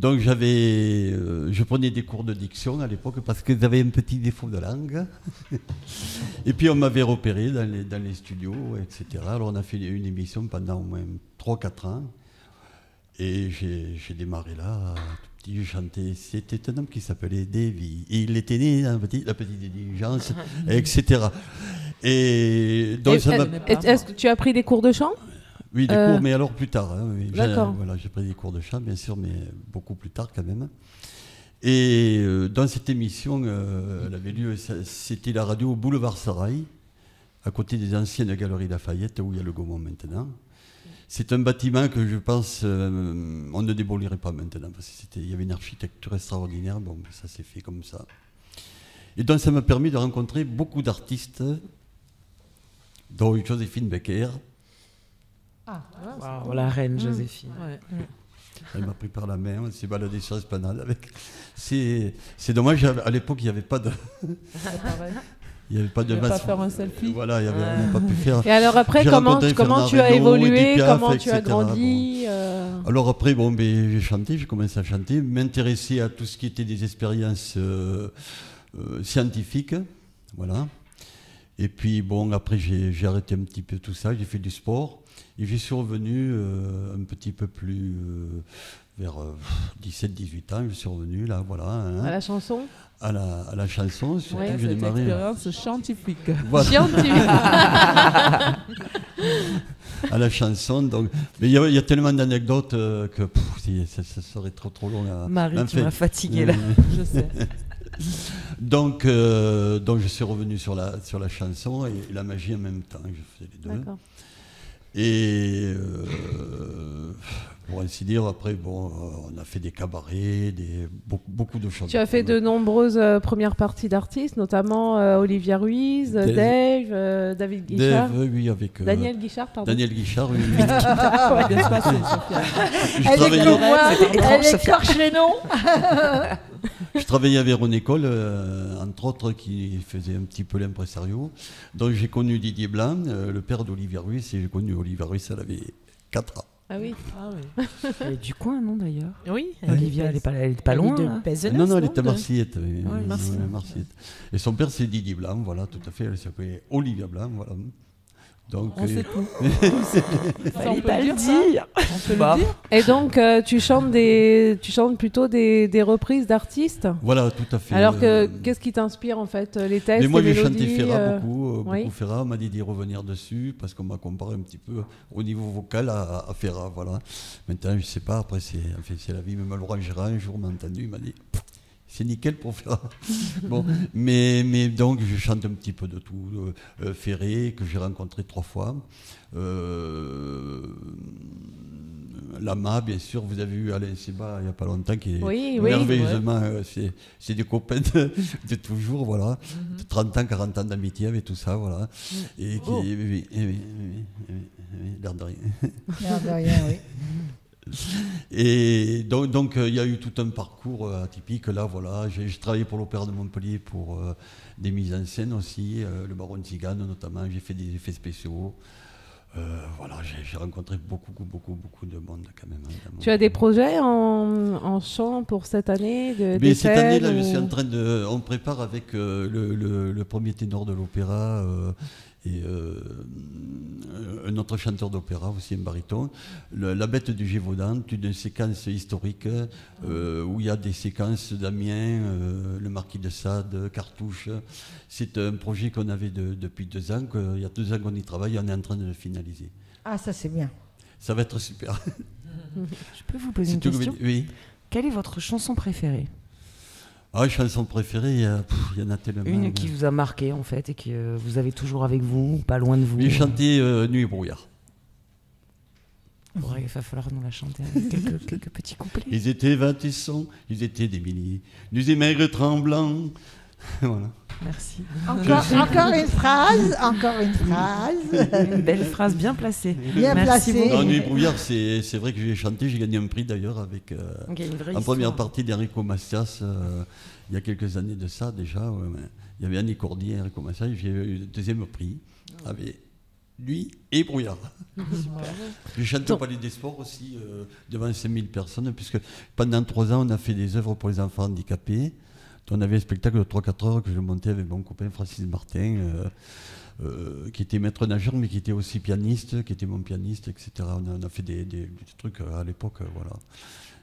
je prenais des cours de diction à l'époque parce que j'avais un petit défaut de langue. Et puis on m'avait repéré dans les studios, etc. Alors on a fait une émission pendant au moins 3-4 ans. Et j'ai démarré là. Je chantais, c'était un homme qui s'appelait Davy. Il était né dans la petite diligence, etc. Et donc est-ce que tu as pris des cours de chant? Oui, des cours, mais alors plus tard. Hein, oui. D'accord. Voilà, j'ai pris des cours de chant, bien sûr, mais beaucoup plus tard quand même. Et dans cette émission, elle avait lieu, c'était la radio au Boulevard Sarail, à côté des anciennes Galeries Lafayette, où il y a le Gaumont maintenant. C'est un bâtiment que je pense on ne démolirait pas maintenant parce qu'il y avait une architecture extraordinaire. Bon, ça s'est fait comme ça. Et donc ça m'a permis de rencontrer beaucoup d'artistes, dont Joséphine Becker. Ah, wow, la reine Joséphine. Ouais. Elle m'a pris par la main, on s'est baladé sur l'esplanade avec. C'est dommage, à l'époque il n'y avait pas de. Il n'y avait pas de masse. Pas faire un selfie. Voilà, on n'a pas pu faire. Et alors après, comment tu as évolué, comment tu as grandi bon. Alors après, j'ai chanté, j'ai commencé à chanter, m'intéresser à tout ce qui était des expériences scientifiques, voilà. Et puis après j'ai arrêté un petit peu tout ça, j'ai fait du sport et j'y suis revenu un petit peu plus vers 17-18 ans, je suis revenu là, voilà. Hein, à la chanson. À la chanson, surtout ouais, j'ai démarré. Expérience scientifique. Voilà. Scientifique. À la chanson, donc. Mais il y a tellement d'anecdotes que ça serait trop long à. Marie, tu m'as fatigué là. Je sais. Donc je suis revenu sur la chanson et la magie en même temps. Je faisais les deux. D'accord. Et pour ainsi dire, après, on a fait des cabarets, beaucoup de choses. Tu as fait de nombreuses premières parties d'artistes, notamment Olivia Ruiz, Dave, David Guichard. Dave, oui, avec Daniel Guichard, pardon. Daniel Guichard, oui. Elle écorche les noms. Je travaillais avec une école, entre autres, qui faisait un petit peu l'impresario. Donc j'ai connu Didier Blanc, le père d'Olivia Ruiz, et j'ai connu Olivia Ruiz, elle avait 4 ans. Ah oui. Elle est du coin, non, d'ailleurs? Oui. Olivia, elle est pas loin. Non, elle est à Marseillette. Marseillette. Et son père, c'est Didier Blanc, voilà, tout à fait. Elle s'appelait Olivia Blanc, voilà. Donc, on sait tout. Fallait pas le dire. On peut le dire. Et donc, tu chantes plutôt des reprises d'artistes. Voilà, tout à fait. Alors, qu'est-ce qui t'inspire en fait? Les textes, mais moi, les j'ai mélodies, chanté Ferrat beaucoup oui. Ferrat. On m'a dit d'y revenir dessus parce qu'on m'a comparé un petit peu au niveau vocal à Ferrat, voilà. Maintenant, je sais pas. Après, c'est la vie. Même Laurent Gérard, un jour, m'a entendu, il m'a dit. C'est nickel pour Ferrat. Bon, mais donc je chante un petit peu de tout. Ferré, que j'ai rencontré 3 fois. Lama, bien sûr, vous avez vu Alain Seba il n'y a pas longtemps, qui est merveilleusement. C'est des copains de toujours, voilà. De 30 ans, 40 ans d'amitié avec tout ça, voilà. Et qui. L'air de rien. L'air de rien, oui. Et donc il y a eu tout un parcours atypique. Là, voilà, j'ai travaillé pour l'Opéra de Montpellier pour des mises en scène aussi, le Baron Tzigane notamment. J'ai fait des effets spéciaux. Voilà, j'ai rencontré beaucoup de monde quand même. Tu as des projets en chant pour cette année Mais cette année, là, je suis en train on prépare avec le premier ténor de l'opéra. Et un autre chanteur d'opéra, aussi un baryton, La Bête du Gévaudan, une séquence historique où il y a des séquences d'Amiens, le Marquis de Sade, Cartouche. C'est un projet qu'on avait depuis 2 ans, il y a 2 ans qu'on y travaille, on est en train de le finaliser. Ah, ça c'est bien. Ça va être super. Je peux vous poser une question? Oui. Quelle est votre chanson préférée? Ah, chanson préférée, il y en a tellement. Une qui vous a marqué en fait et que vous avez toujours avec vous, pas loin de vous. J'ai chanté Nuit et brouillard. Il va falloir nous la chanter avec quelques petits couplets. Ils étaient 20 et 100, ils étaient des milliers, nus et maigres tremblants. Voilà. Merci. Encore une phrase. Une belle phrase bien placée. Bien placée. Non, Nuit et brouillard, c'est vrai que j'ai chanté, j'ai gagné un prix d'ailleurs avec en première partie d'Enrico Macias il y a quelques années de ça déjà. Il y avait Annie Cordier et Enrico Macias, j'ai eu le 2e prix avec Nuit et brouillard. J'ai chanté au Palais des Sports aussi devant 5000 personnes, puisque pendant 3 ans on a fait des œuvres pour les enfants handicapés. On avait un spectacle de 3-4 heures que je montais avec mon copain Francis Martin, qui était maître nageur, mais qui était aussi pianiste, qui était mon pianiste, etc. On a fait des trucs à l'époque, voilà.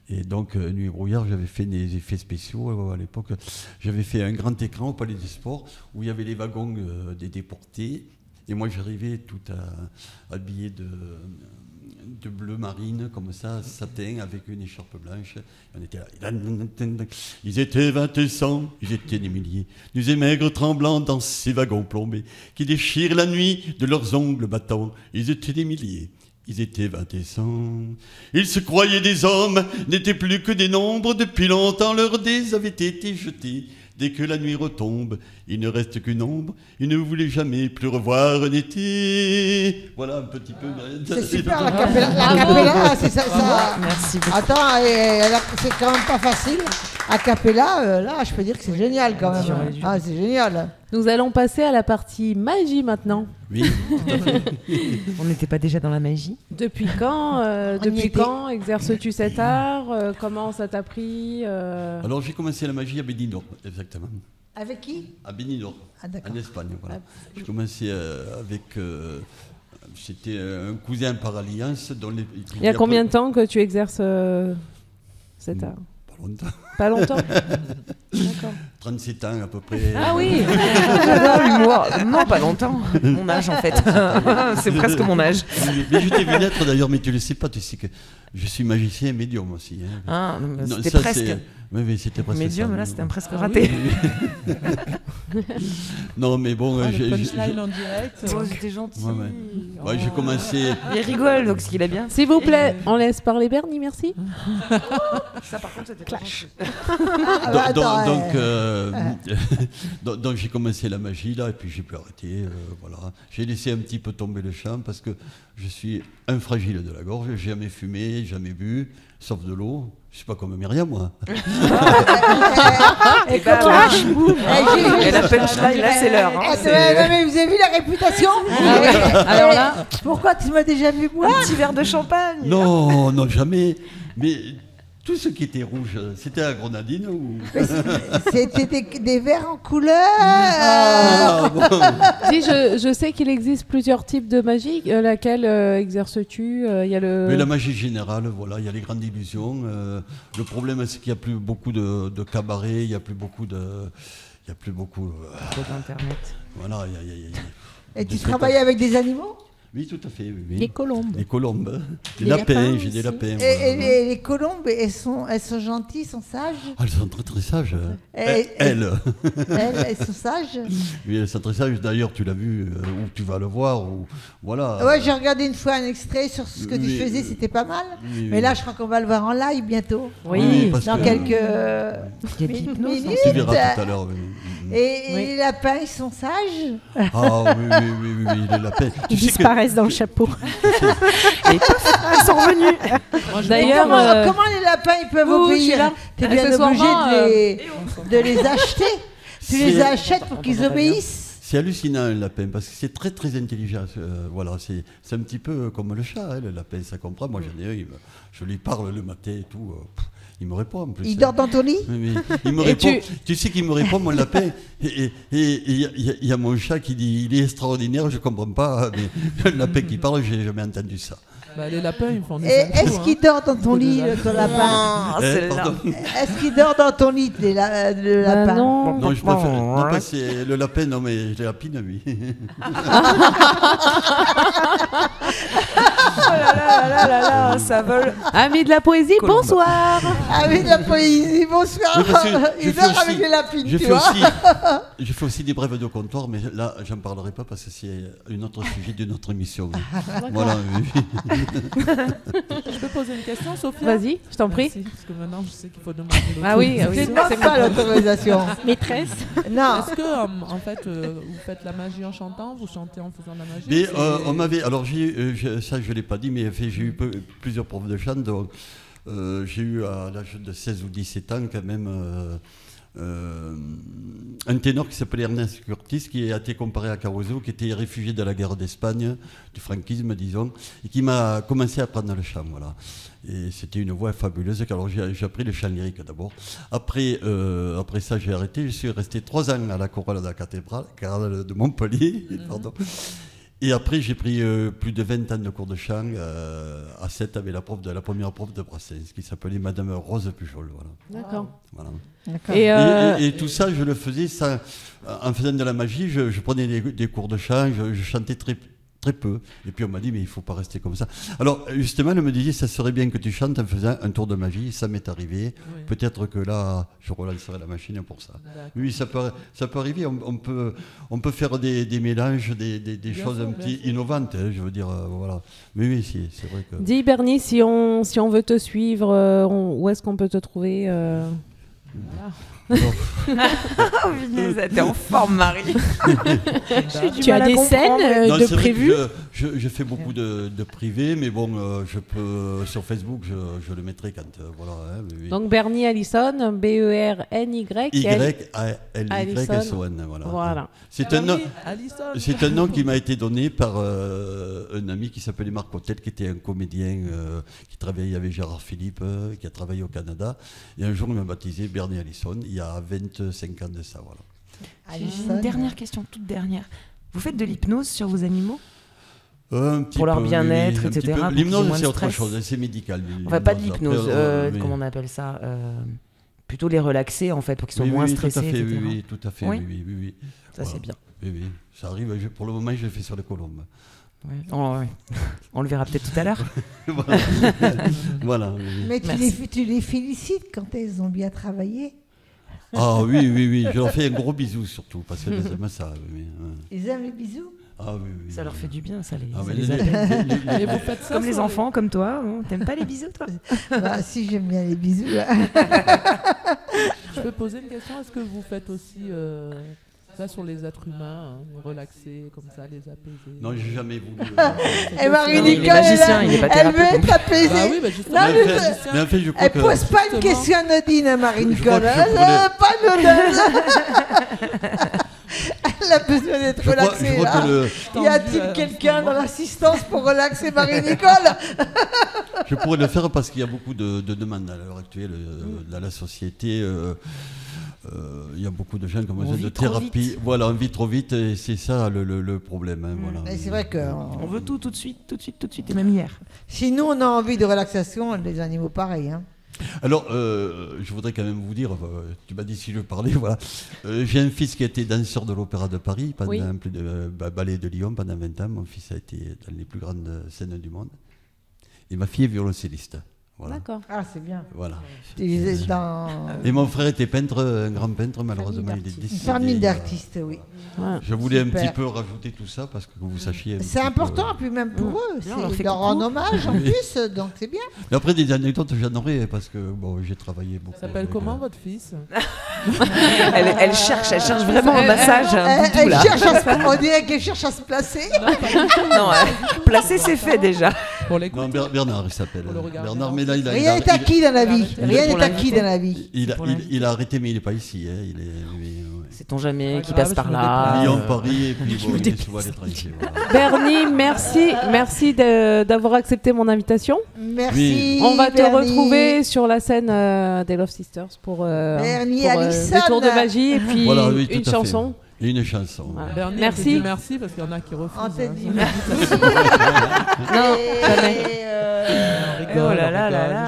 Et donc, Nuit et brouillard, j'avais fait des effets spéciaux à l'époque. J'avais fait un grand écran au Palais des Sports où il y avait les wagons des déportés. Et moi, j'arrivais tout habillé de bleu marine, comme ça, satin, avec une écharpe blanche. On était là. Ils étaient 20 et 100, ils étaient des milliers, nus et maigres tremblants dans ces wagons plombés, qui déchirent la nuit de leurs ongles battants. Ils étaient des milliers. Ils étaient 20 et 100. Ils se croyaient des hommes, n'étaient plus que des nombres. Depuis longtemps, leurs dés avaient été jetés. Dès que la nuit retombe, il ne reste qu'une ombre. Ils ne voulaient jamais plus revoir un été. Voilà un petit peu. C'est super, la cappella, c'est ça. Merci beaucoup. Attends, c'est quand même pas facile. A cappella, là, je peux dire que c'est génial quand même. Ah, c'est génial. Nous allons passer à la partie magie maintenant. Oui, tout à fait. On n'était pas déjà dans la magie? Depuis quand exerces-tu cet art? Comment ça t'a pris? Alors j'ai commencé la magie à Benidorm, exactement. Avec qui? À Benidorm, en Espagne. Voilà. J'ai commencé avec... c'était un cousin par alliance. Il y a combien de temps que tu exerces cet art? Pas longtemps. Pas longtemps. D'accord. 37 ans à peu près. Ah oui. J'adore l'humour. Non, pas longtemps. Mon âge en fait. C'est presque mon âge. Mais je t'ai vu naître d'ailleurs, mais tu le sais pas, tu sais que je suis magicien et médium aussi. Hein. Ah, c'était presque. Oui, c'était presque médium, ça. Là, c'était un presque raté. Non, mais bon... le punchline en direct. Oh, c'était gentil. Ouais, j'ai commencé... Il rigole, donc ce qu'il a bien. S'il vous plaît, on laisse parler Bernie, merci. Ça, par contre, c'était clash. Donc j'ai commencé la magie là et puis j'ai pu arrêter. Voilà. J'ai laissé un petit peu tomber le chant parce que je suis un fragile de la gorge. J'ai jamais fumé, jamais bu, sauf de l'eau. Je suis pas comme Myriam, moi. Et la punchline, là, c'est l'heure. Hein, mais vous avez vu la réputation Alors là, pourquoi tu m'as déjà vu boire un petit verre de champagne? Non, non, jamais. Mais tout ce qui était rouge, c'était la grenadine ou... C'était des verres en couleur. Bon. Si, je sais qu'il existe plusieurs types de magie. Laquelle exerces-tu? Mais la magie générale, voilà, il y a les grandes illusions. Le problème, c'est qu'il n'y a plus beaucoup de cabarets, il n'y a plus beaucoup de... Il n'y a plus beaucoup... d'Internet. Voilà, Et tu travailles avec des animaux? Oui, tout à fait. Oui. Les colombes. Les colombes. Des lapins, j'ai des lapins. Et les colombes, elles sont gentilles, sont sages? Elles sont très très sages. Elles sont sages? Oui, elles sont très sages. D'ailleurs, tu l'as vu, ou tu vas le voir. Ou... Voilà. Ouais, j'ai regardé une fois un extrait sur ce que tu faisais, c'était pas mal. Mais là, je crois qu'on va le voir en live bientôt. Oui, dans quelques minutes. Tu verras tout à l'heure. Et les lapins, ils sont sages? Ah oui, les lapins. Ils disparaissent dans le chapeau. Et ils sont revenus. D'ailleurs, comment les lapins ils peuvent obéir? Tu es bien obligé de les acheter. Tu les achètes pour qu'ils obéissent. C'est hallucinant un lapin parce que c'est très très intelligent. Voilà, c'est un petit peu comme le chat, hein, le lapin, ça comprend. Moi j'en ai un, je lui parle le matin et tout. Il me répond en plus. Il dort dans ton lit? Il me répond. Tu sais qu'il me répond, mon lapin. Et il y a mon chat qui dit il est extraordinaire, je ne comprends pas. Mais le lapin qui parle, je n'ai jamais entendu ça. Bah, les lapins, ils font des est-ce qu'il dort dans ton lit, ton lapin? Est-ce qu'il dort dans ton lit, le lapin? Non, je préfère. Non, pas c'est le lapin, non, mais les lapines, oui. Oh là là, ça vole. Amis de la poésie, bonsoir. Amis de la poésie, bonsoir. Il dort avec les lapines, tu vois. Je fais aussi des brèves de comptoir, mais là, j'en parlerai pas parce que c'est un autre sujet de notre émission. Voilà, oui. Je peux poser une question, Sophia? Vas-y, je t'en prie. Merci, parce que maintenant, je sais qu'il faut demander l'autorisation. Ah oui, c'est pas l'autorisation. Maîtresse. Non. Est-ce que, en fait, vous faites la magie en chantant? Vous chantez en faisant de la magie? Mais on m'avait... Alors, ça, je ne l'ai pas dit, mais j'ai eu plusieurs profs de chant. Donc, j'ai eu, à l'âge de 16 ou 17 ans, quand même... un ténor qui s'appelait Ernest Curtis, qui a été comparé à Caruso, qui était réfugié de la guerre d'Espagne, du franquisme, disons, et qui m'a commencé à apprendre le chant. Voilà. Et c'était une voix fabuleuse. Alors j'ai appris le chant lyrique d'abord. Après ça, j'ai arrêté. Je suis resté 3 ans à la chorale de la cathédrale de Montpellier. Pardon. Et après, j'ai pris plus de 20 ans de cours de chant à 7 avec la première prof de Brassens, qui s'appelait Madame Rose Pujol. Voilà. D'accord. Voilà. Et tout ça, je le faisais en faisant de la magie. Je prenais des cours de chant, je chantais très peu. Et puis on m'a dit, mais il ne faut pas rester comme ça. Alors justement, elle me disait, ça serait bien que tu chantes en faisant un tour de magie. Ça m'est arrivé. Oui. Peut-être que là, je relancerai la machine pour ça. Oui, ça peut arriver. On peut faire des mélanges, des choses un petit innovantes. Hein, je veux dire, voilà. Mais oui, c'est vrai que... Dis Bernie, si on veut te suivre, où est-ce qu'on peut te trouver Oh, Vinez, t'es en forme, Marie. Tu as des scènes de prévues? Je fais beaucoup de privés, mais bon, je peux sur Facebook, je le mettrai quand voilà. Hein, oui. Donc Bernie Allison, B-E-R-N-Y. Y-L-Y-S-O-N. Voilà. C'est un nom qui m'a été donné par un ami qui s'appelait Marc Hôtel, qui était un comédien qui travaillait avec Gérard Philippe, qui a travaillé au Canada. Et un jour, il m'a baptisé Bernie Allison. Il y a 25 ans de ça, voilà. J'ai une dernière question, toute dernière. Vous faites de l'hypnose sur vos animaux? Pour leur bien-être, oui, etc. L'hypnose, c'est autre chose, c'est médical. Enfin, pas de l'hypnose, comment on appelle ça plutôt les relaxer, en fait, pour qu'ils soient moins stressés, tout à fait, etc. Oui, tout à fait, oui. Ça, voilà. C'est bien. Oui, ça arrive. Pour le moment, je le fais sur les colombes. Ouais. On le verra peut-être tout à l'heure. Voilà. Mais tu les félicites quand elles ont bien travaillé? Ah oui. Je leur fais un gros bisou surtout, parce qu'elles aiment ça. Oui. Ils aiment les bisous? Ah oui. Ça leur fait du bien, ça, vous faites ça, comme les enfants, comme toi. T'aimes pas les bisous, toi? Bah si, j'aime bien les bisous. Je peux poser une question? Est-ce que vous faites aussi Ça sur les êtres humains, relaxer comme ça, les apaiser. Non, j'ai jamais voulu. Et Marie-Nicole, elle veut être apaisée. Ah oui, mais en fait, je crois que... Elle pose pas une question anodine, Marie-Nicole. Pas anodine. Elle a besoin d'être relaxée. Y a-t-il quelqu'un dans l'assistance pour relaxer Marie-Nicole? Je pourrais le faire parce qu'il y a beaucoup de demandes à l'heure actuelle dans la société. Il y a beaucoup de gens qui ont besoin de thérapie. Voilà, on vit trop vite et c'est ça le problème. Hein, voilà. C'est vrai qu'on veut tout de suite, et même hier. Si nous, on a envie de relaxation, les animaux, pareil. Hein. Alors, je voudrais quand même vous dire, tu m'as dit si je parlais, voilà. J'ai un fils qui a été danseur de l'Opéra de Paris, pendant ballet de Lyon pendant 20 ans. Mon fils a été dans les plus grandes scènes du monde. Et ma fille est violoncelliste. Voilà. D'accord. Ah, c'est bien. Voilà. Et mon frère était peintre, un grand peintre, malheureusement il est décédé. Famille d'artistes, oui. Ouais. Je voulais un petit peu rajouter tout ça parce que vous sachiez. C'est important, puis même pour eux. C'est leur rendre hommage en plus, donc c'est bien. Mais après, des anecdotes, j'en aurais parce que bon, j'ai travaillé beaucoup. Ça s'appelle comment votre fils? elle cherche vraiment un massage. On dirait qu'elle cherche à se placer. Non, placer, c'est fait déjà. Non, Bernard, il s'appelle. Bernard, mais là, rien n'est acquis dans la vie. Rien n'est acquis dans la vie. Il a arrêté, mais il n'est pas ici. Sait-on jamais qui passe par là. Lyon, Paris, et puis bon, il est souvent à l'étranger. Bernie, merci d'avoir accepté mon invitation. Merci. On va te retrouver sur la scène des Love Sisters pour le tour de magie et puis une chanson. Et une chanson. Voilà. Bernie, merci. Merci parce qu'il y en a qui refusent. On t'a dit merci. Non, jamais.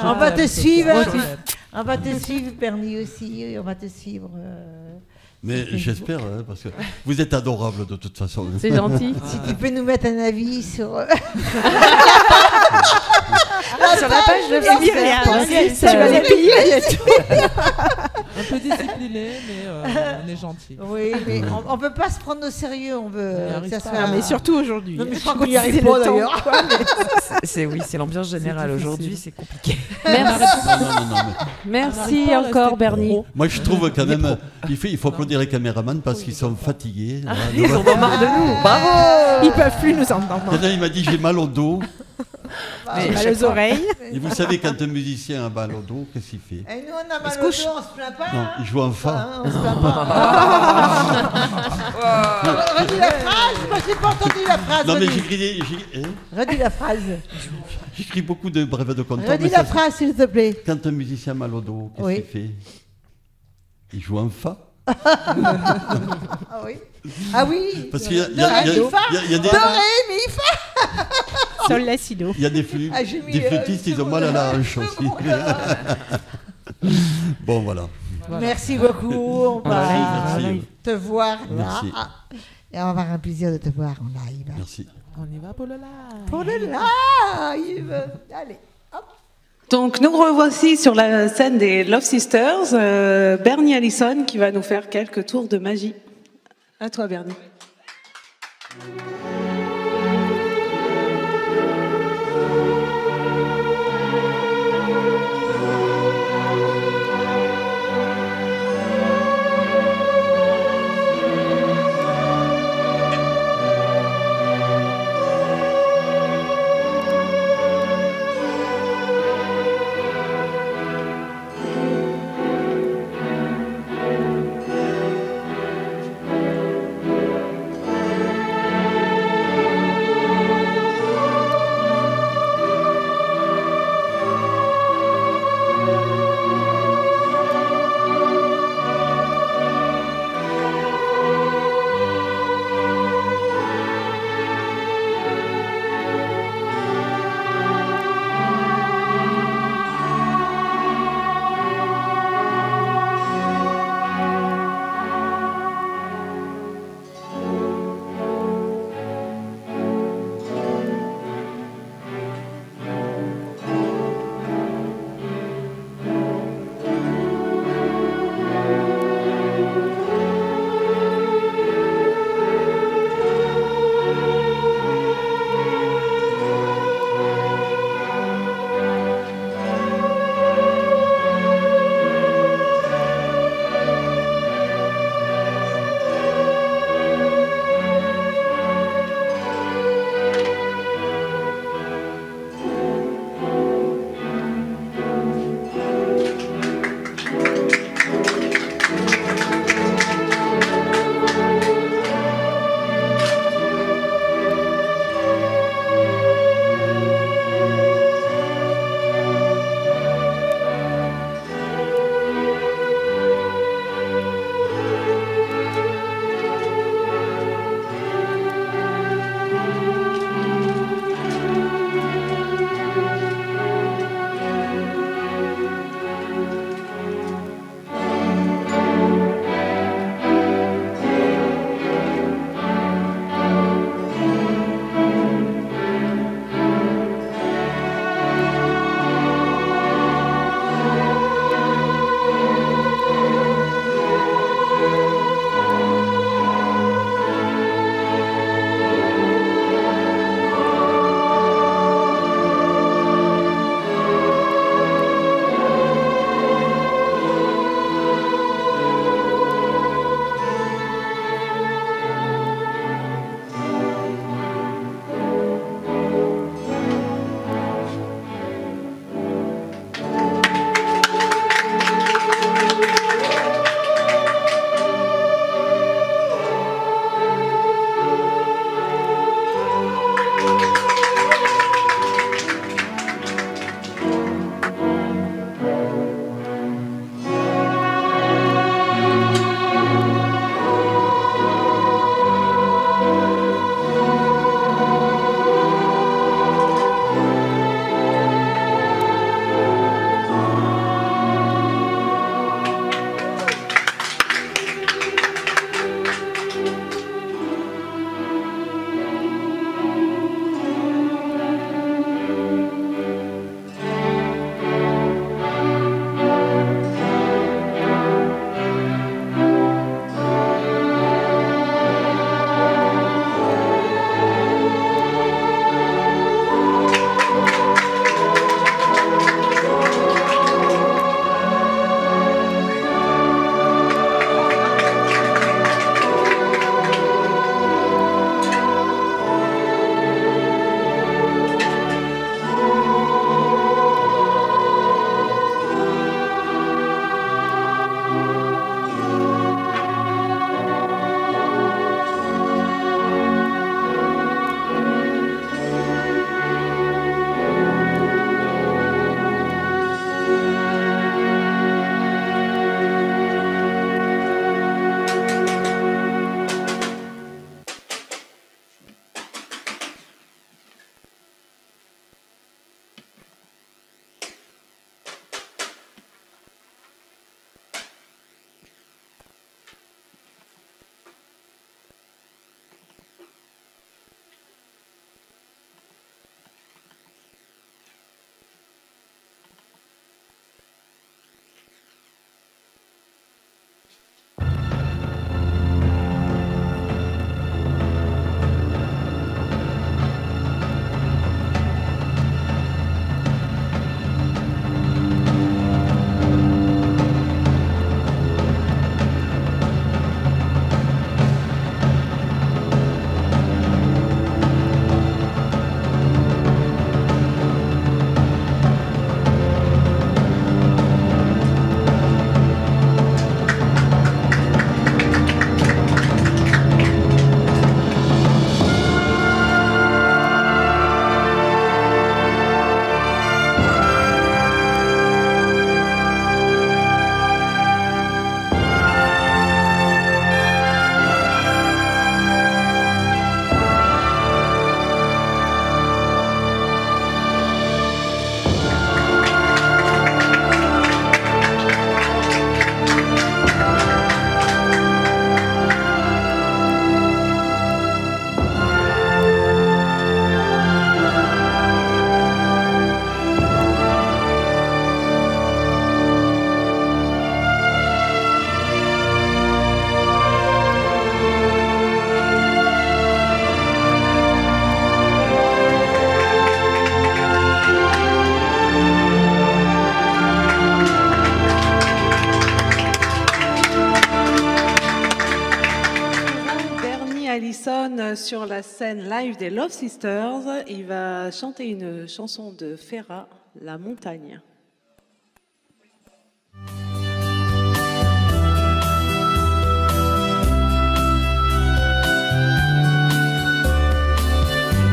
On va te suivre. On va te suivre, Bernie aussi. On va te suivre. Mais j'espère, parce que vous êtes adorable de toute façon. C'est gentil. Si tu peux nous mettre un avis sur... sur la page de Facebook. Tu vas les payer. Un peu discipliné, mais on est gentil. Oui, mais on ne peut pas se prendre au sérieux. On veut que ça se fasse. Mais surtout aujourd'hui. Non, mais je crois qu'on n'y arrive pas d'ailleurs. C'est l'ambiance générale aujourd'hui, c'est compliqué. Merci encore, Bernie. Moi, je trouve quand même, il faut applaudir les caméramans parce qu'ils sont fatigués. Ils ont marre de nous. Bravo. Ils peuvent plus nous entendre. Il m'a dit j'ai mal au dos. Mal aux oreilles. Et vous savez, quand un musicien a mal au dos, qu'est-ce qu'il fait? Et nous, on a mal au dos, on se plaint pas. Non, il joue en fa. On se plaint pas. Redis la phrase. Moi, j'ai pas entendu la phrase. Non, mais j'écris. Redis la phrase. J'écris beaucoup de brèves de comptoir. Redis la phrase, s'il te plaît. Quand un musicien a mal au dos, qu'est-ce qu'il fait? Il joue en fa. Ah oui. Ah oui. Parce qu'il y a des. Do, ré, mi, fa. Sol, la, si, do. Il y a des flûtistes, ils ont mal à la hanche aussi. Bon, voilà. Merci beaucoup. On va te voir là. Et on va avoir un plaisir de te voir en live. Merci. On y va pour le live. Pour le live. Allez, hop. Donc nous revoici sur la scène des Love Sisters, Bernie Allison qui va nous faire quelques tours de magie. À toi, Bernie. Alison sur la scène live des Love Sisters. Il va chanter une chanson de Ferrat, La Montagne.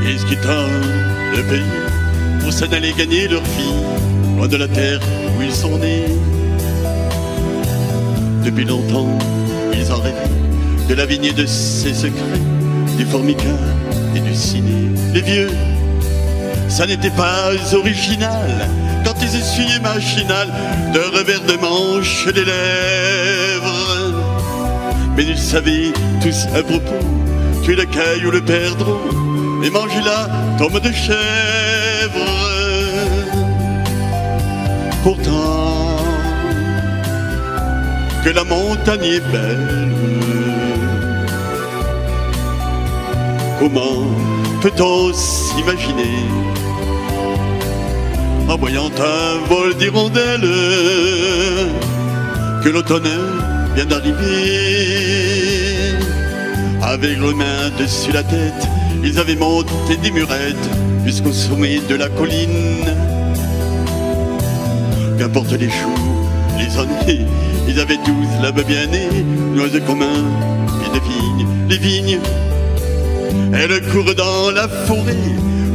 Ils quittent le pays pour s'en aller gagner leur vie, loin de la terre où ils sont nés. Depuis longtemps, ils en rêvaient de la vigne et de ses secrets, du formica et du ciné. Les vieux, ça n'était pas original quand ils essuyaient machinal de revers de manche des lèvres. Mais ils savaient tous à propos que la caille ou le perdreau et manger la tombe de chèvre. Pourtant, que la montagne est belle, comment peut-on s'imaginer en voyant un vol d'hirondelles que l'automne vient d'arriver? Avec leurs mains dessus la tête, ils avaient monté des murettes jusqu'au sommet de la colline. Qu'importe les choux, les années, ils avaient tous la main bien née, noiseux commun et de vignes. Les vignes, elles courent dans la forêt,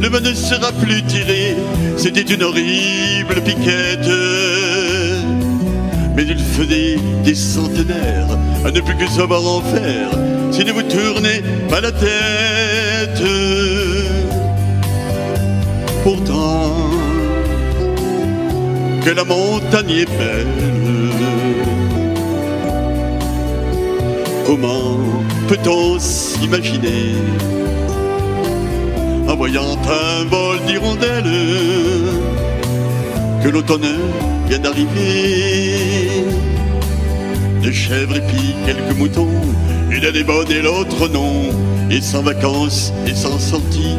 le vin ne sera plus tiré, c'était une horrible piquette. Mais il faisait des centenaires à ne plus que savoir en faire, si ne vous tournez pas la tête. Pourtant, que la montagne est belle, comment peut-on s'imaginer en voyant un vol d'hirondelles que l'automne vient d'arriver? Des chèvres et puis quelques moutons, une année bonne et l'autre non, et sans vacances et sans sortie.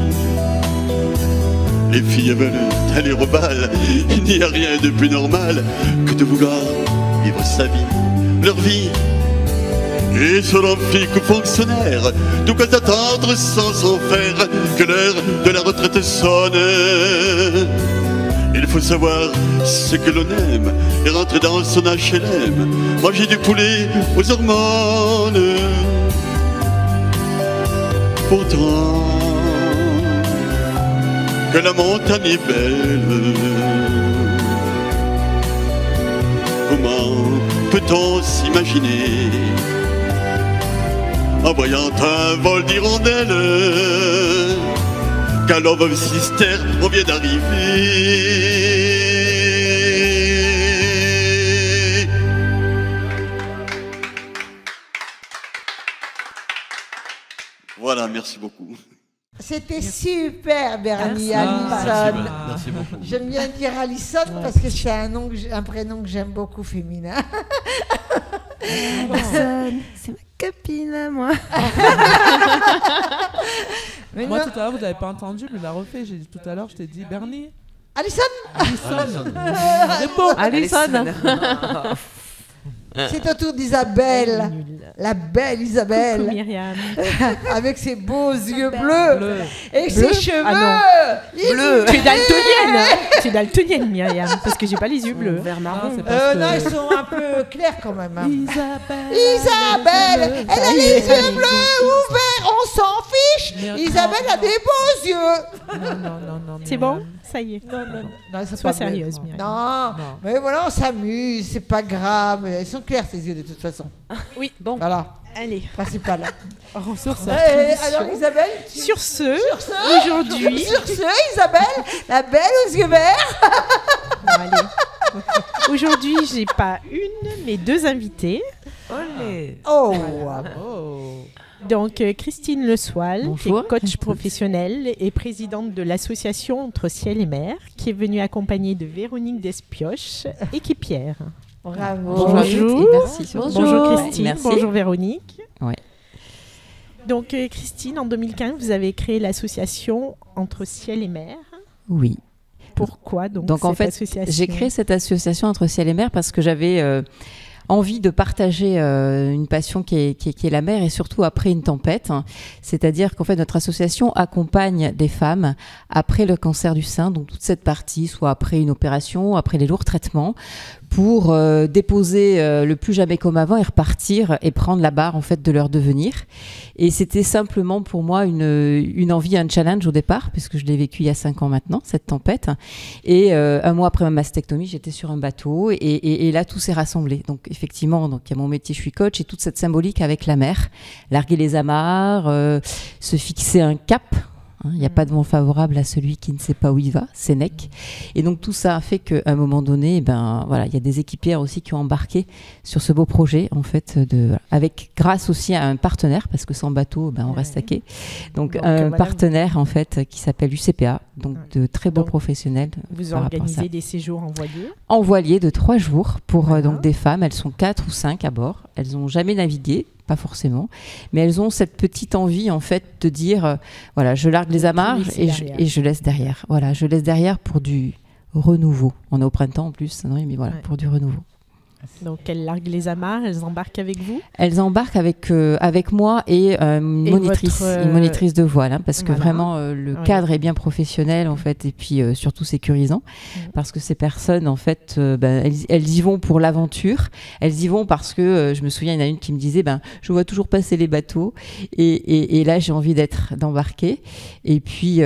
Les filles veulent aller au bal, il n'y a rien de plus normal que de vouloir vivre sa vie, leur vie. Et selon flic ou fonctionnaire, tout qu'à attendre sans s'en faire que l'heure de la retraite sonne. Il faut savoir ce que l'on aime et rentrer dans son HLM, manger du poulet aux hormones. Pourtant, que la montagne est belle, comment peut-on s'imaginer en voyant un vol d'hirondelles qu'à Love Sister on vient d'arriver. Voilà, merci beaucoup. C'était super, Bernie, Alison. Merci beaucoup. J'aime bien dire Alison parce que c'est un prénom que j'aime beaucoup féminin. Alison, c'est ma copine, moi. Mais moi, tout à l'heure, vous n'avez pas entendu, mais la refait. J'ai dit tout à l'heure, je t'ai dit Bernie. Alison. Réponds. Alison. C'est au tour d'Isabelle, la belle Isabelle, Myriam. avec ses beaux yeux bleus et ses cheveux bleus. Tu es daltonienne, tu es daltonienne, Myriam, parce que j'ai pas les yeux bleus. Vert marron. Non, ils sont un peu clairs quand même. Hein. Isabelle, elle a les yeux bleus ouverts, on s'en fiche. Isabelle a des beaux yeux. Non. C'est bon, ça y est. Non, sois sérieuse, Myriam. Non, mais voilà, on s'amuse, c'est pas grave. Ils sont clairs ces yeux de toute façon. Oui, bon. Voilà. Allez. Principal. Sur ça. Alors Isabelle, sur ce, aujourd'hui. Sur ce, Isabelle, la belle aux yeux verts. Bon, allez. Aujourd'hui, j'ai pas une, mais deux invités. Olé. Oh. Donc Christine Le Soil, qui est coach professionnelle et présidente de l'association Entre Ciel et Mer, qui est venue accompagnée de Véronique Despioches, équipière. Bravo. Bonjour. Merci. Bonjour Christine. Merci. Bonjour Véronique. Ouais. Donc Christine, en 2015, vous avez créé l'association Entre Ciel et Mer. Oui. Pourquoi donc en fait, association? J'ai créé cette association Entre Ciel et Mer parce que j'avais envie de partager une passion qui est la mer, et surtout après une tempête. C'est-à-dire qu'en fait, notre association accompagne des femmes après le cancer du sein, donc toute cette partie, soit après une opération, après les lourds traitements, pour déposer le plus jamais comme avant et repartir et prendre la barre en fait de leur devenir. Et c'était simplement pour moi une envie, un challenge au départ, puisque je l'ai vécu il y a 5 ans maintenant, cette tempête. Et 1 mois après ma mastectomie, j'étais sur un bateau et là tout s'est rassemblé. Donc effectivement, donc il y a mon métier, je suis coach, et toute cette symbolique avec la mer, larguer les amarres, se fixer un cap. Il n'y a pas de vent favorable à celui qui ne sait pas où il va, Sénèque. Et donc tout ça a fait qu'à un moment donné, voilà, il y a des équipières aussi qui ont embarqué sur ce beau projet, en fait, grâce aussi à un partenaire, parce que sans bateau, on reste à quai. Donc un partenaire, en fait, qui s'appelle UCPA, donc de très beaux professionnels. Vous organisez des séjours en voilier ? En voilier de 3 jours pour donc des femmes. Elles sont 4 ou 5 à bord. Elles n'ont jamais navigué. Pas forcément, mais elles ont cette petite envie en fait de dire voilà, je largue les amarres et je laisse derrière. Voilà, je laisse derrière pour du renouveau. On est au printemps en plus, non, mais voilà, pour du renouveau. Donc elles larguent les amarres, elles embarquent avec vous ? Elles embarquent avec moi et une monitrice de voile, parce que vraiment le cadre est bien professionnel en fait, et puis surtout sécurisant, parce que ces personnes en fait, elles y vont pour l'aventure, elles y vont parce que je me souviens, il y en a une qui me disait je vois toujours passer les bateaux et là j'ai envie d'embarquer, et puis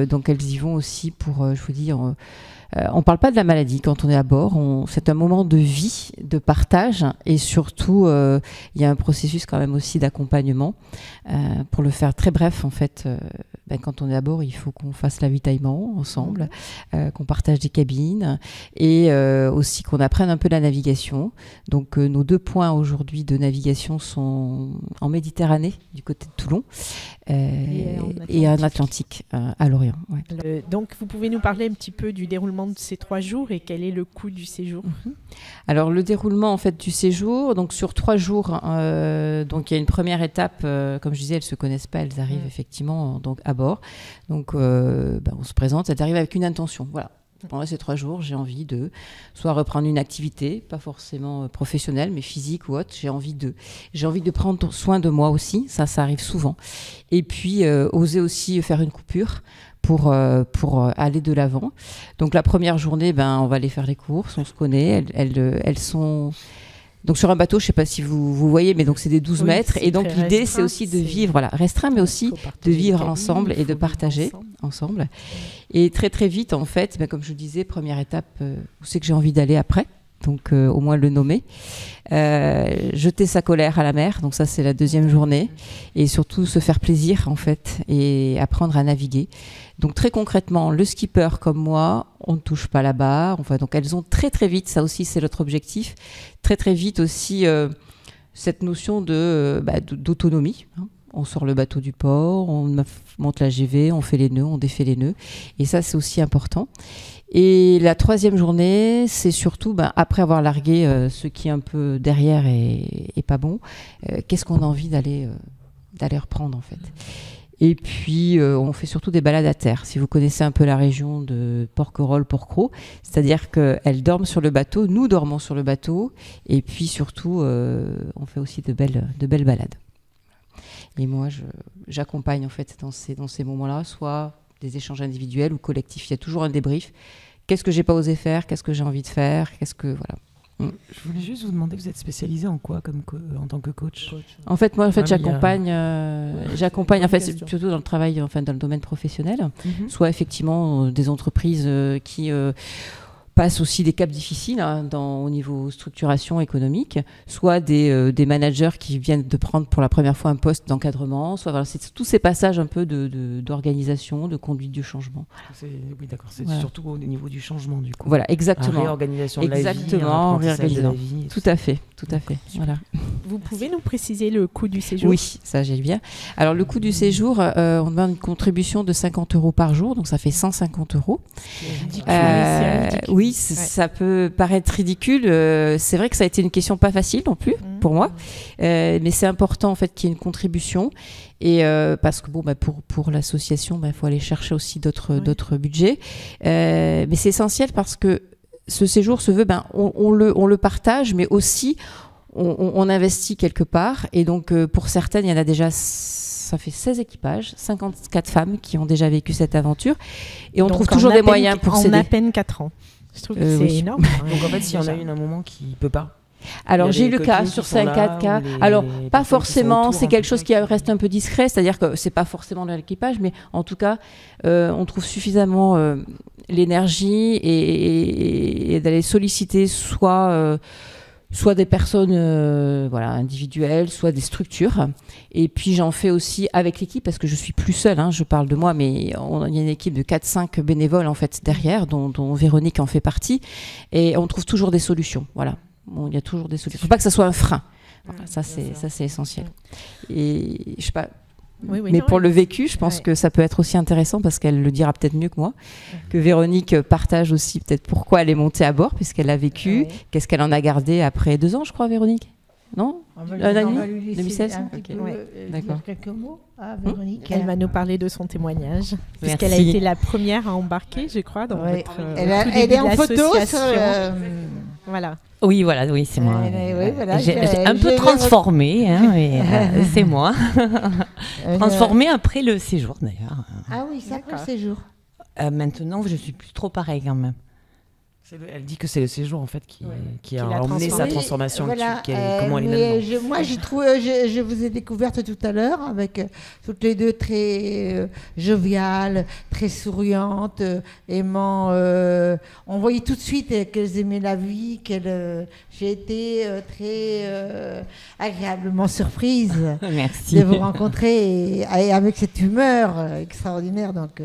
donc elles y vont aussi pour, je vous dis, on ne parle pas de la maladie quand on est à bord, c'est un moment de vie, de partage, et surtout il y a un processus quand même aussi d'accompagnement. Pour le faire très bref, en fait, quand on est à bord, il faut qu'on fasse l'avitaillement ensemble, qu'on partage des cabines, et aussi qu'on apprenne un peu la navigation. Donc nos 2 points aujourd'hui de navigation sont en Méditerranée, du côté de Toulon, et en Atlantique, à Lorient. Ouais. Donc vous pouvez nous parler un petit peu du déroulement de ces 3 jours et quel est le coût du séjour ? Alors le déroulement en fait du séjour, donc sur 3 jours, donc il y a une première étape, comme je disais, elles se connaissent pas, elles arrivent effectivement donc à bord, donc on se présente, elles arrivent avec une intention, voilà. Pendant ces 3 jours, j'ai envie de soit reprendre une activité, pas forcément professionnelle, mais physique ou autre. J'ai envie de prendre soin de moi aussi, ça arrive souvent. Et puis oser aussi faire une coupure pour aller de l'avant. Donc la première journée, on va aller faire les courses, on se connaît, elles sont... Donc sur un bateau, je ne sais pas si vous voyez, mais donc c'est des 12 mètres. Et donc l'idée, c'est aussi de vivre, restreint, mais aussi de vivre ensemble et de partager ensemble. Et très très vite, en fait, comme je vous disais, première étape, où c'est que j'ai envie d'aller après. Donc au moins le nommer. Jeter sa colère à la mer, donc ça c'est la 2e journée. Et surtout se faire plaisir, en fait, et apprendre à naviguer. Donc très concrètement, le skipper comme moi, on ne touche pas la barre. Enfin, donc elles ont très très vite, ça aussi c'est notre objectif, très très vite aussi cette notion d'autonomie. On sort le bateau du port, on monte la GV, on fait les nœuds, on défait les nœuds. Et ça c'est aussi important. Et la 3e journée, c'est surtout, après avoir largué ce qui est un peu derrière et pas bon, qu'est-ce qu'on a envie d'aller reprendre en fait. Et puis, on fait surtout des balades à terre. Si vous connaissez un peu la région de Porquerolles, Porquerolles, c'est-à-dire qu'elles dorment sur le bateau, nous dormons sur le bateau, et puis surtout, on fait aussi de belles balades. Et moi, j'accompagne en fait dans ces moments-là, soit des échanges individuels ou collectifs. Il y a toujours un débrief. Qu'est-ce que j'ai pas osé faire ? Qu'est-ce que j'ai envie de faire ? Voilà. Je voulais juste vous demander, vous êtes spécialisé en quoi en tant que coach ? En fait, moi, j'accompagne en fait, surtout dans le travail, dans le domaine professionnel, soit effectivement des entreprises qui passent aussi des caps difficiles au niveau structuration économique, soit des managers qui viennent de prendre pour la première fois un poste d'encadrement, soit c'est tous ces passages un peu d'organisation, de conduite du changement. Oui, d'accord, c'est surtout au niveau du changement du coup. Voilà, exactement. Réorganisation de la vie, de la vie. Tout à fait. Voilà. Vous pouvez nous préciser le coût du séjour ? Oui, ça j'ai bien. Alors le coût du séjour, on demande une contribution de 50 € par jour, donc ça fait 150 €. Oui, ça peut paraître ridicule. C'est vrai que ça a été une question pas facile non plus pour moi, mais c'est important en fait qu'il y ait une contribution. Et parce que pour l'association, il faut aller chercher aussi d'autres budgets. Mais c'est essentiel parce que ce séjour se veut, on le partage, mais aussi on investit quelque part. Et donc, pour certaines, il y en a déjà, ça fait 16 équipages, 54 femmes qui ont déjà vécu cette aventure. Et on trouve toujours des moyens pour s'aider. En à peine 4 ans. Je trouve que c'est énorme. Donc, en fait, s'il y en a une à un moment qui ne peut pas. Alors j'ai eu le cas sur 5-4 cas. Alors pas forcément, c'est quelque chose qui reste un peu discret, c'est-à-dire que c'est pas forcément dans l'équipage, mais en tout cas on trouve suffisamment l'énergie et d'aller solliciter soit des personnes individuelles, soit des structures. Et puis j'en fais aussi avec l'équipe parce que je suis plus seule, je parle de moi, mais il y a une équipe de 4-5 bénévoles en fait derrière, dont Véronique en fait partie, et on trouve toujours des solutions. Voilà. Bon, il y a toujours des solutions. Il ne faut pas que ça soit un frein. Voilà, ça, c'est essentiel. Et je sais pas. Mais pour le vécu, je pense que ça peut être aussi intéressant parce qu'elle le dira peut-être mieux que moi. Que Véronique partage aussi peut-être pourquoi elle est montée à bord puisqu'elle a vécu. Qu'est-ce qu'elle en a gardé après 2 ans, je crois, Véronique? Non, 2016. D'accord. Quelques mots à Véronique. Elle va nous parler de son témoignage, puisqu'elle a été la première à embarquer, je crois, dans votre. Elle est en photo. Voilà. Oui, c'est moi. J'ai un peu transformé, c'est moi. Transformé après le séjour, d'ailleurs. Ah oui, ça après le séjour. Maintenant, je suis plus trop pareille quand même. Elle dit que c'est le séjour en fait qui a emmené sa transformation. Voilà, comment elle est maintenant. Moi, je vous ai découverte tout à l'heure avec toutes les deux très joviales, très souriantes, aimant. On voyait tout de suite qu'elles aimaient la vie, j'ai été très agréablement surprise de vous rencontrer et avec cette humeur extraordinaire. Donc.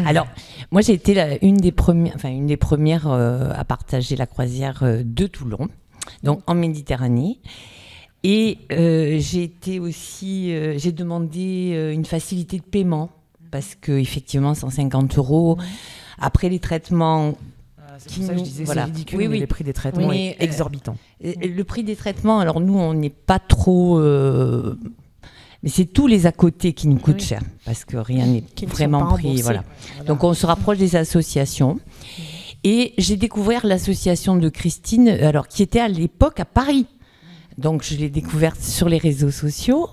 Alors, moi, j'ai été une des premières à partager la croisière de Toulon, donc en Méditerranée. Et j'ai été aussi, j'ai demandé une facilité de paiement parce que effectivement, 150 €. Après les traitements. C'est pour ça que je disais c'est ridicule, mais les prix des traitements est exorbitant. Le prix des traitements, alors nous, on n'est pas trop. Mais c'est tous les à côté qui nous coûtent cher, parce que rien n'est vraiment pris. Voilà. Donc on se rapproche des associations. Et j'ai découvert l'association de Christine, alors qui était à l'époque à Paris. Donc je l'ai découverte sur les réseaux sociaux.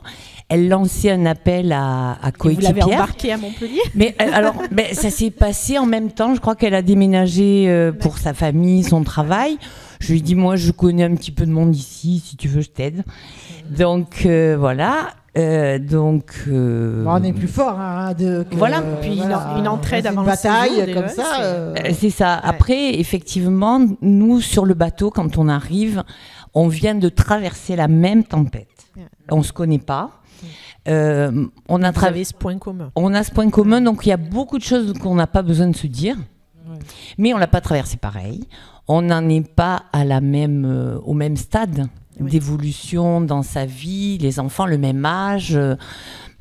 Elle lançait un appel à coéquipières. Vous l'avez embarquée à Montpellier. Mais ça s'est passé en même temps. Je crois qu'elle a déménagé pour sa famille, son travail. Je lui ai dit, moi, je connais un petit peu de monde ici. Si tu veux, je t'aide. Donc voilà. On est plus fort voilà. Puis une entraide avant une bataille comme ça. C'est ça. Après, effectivement, nous sur le bateau, quand on arrive, on vient de traverser la même tempête. On se connaît pas. Vous avez ce point commun. On a ce point commun, donc il y a beaucoup de choses qu'on n'a pas besoin de se dire. Mais on l'a pas traversé pareil. On n'en est pas au même stade. D'évolution dans sa vie, les enfants, le même âge.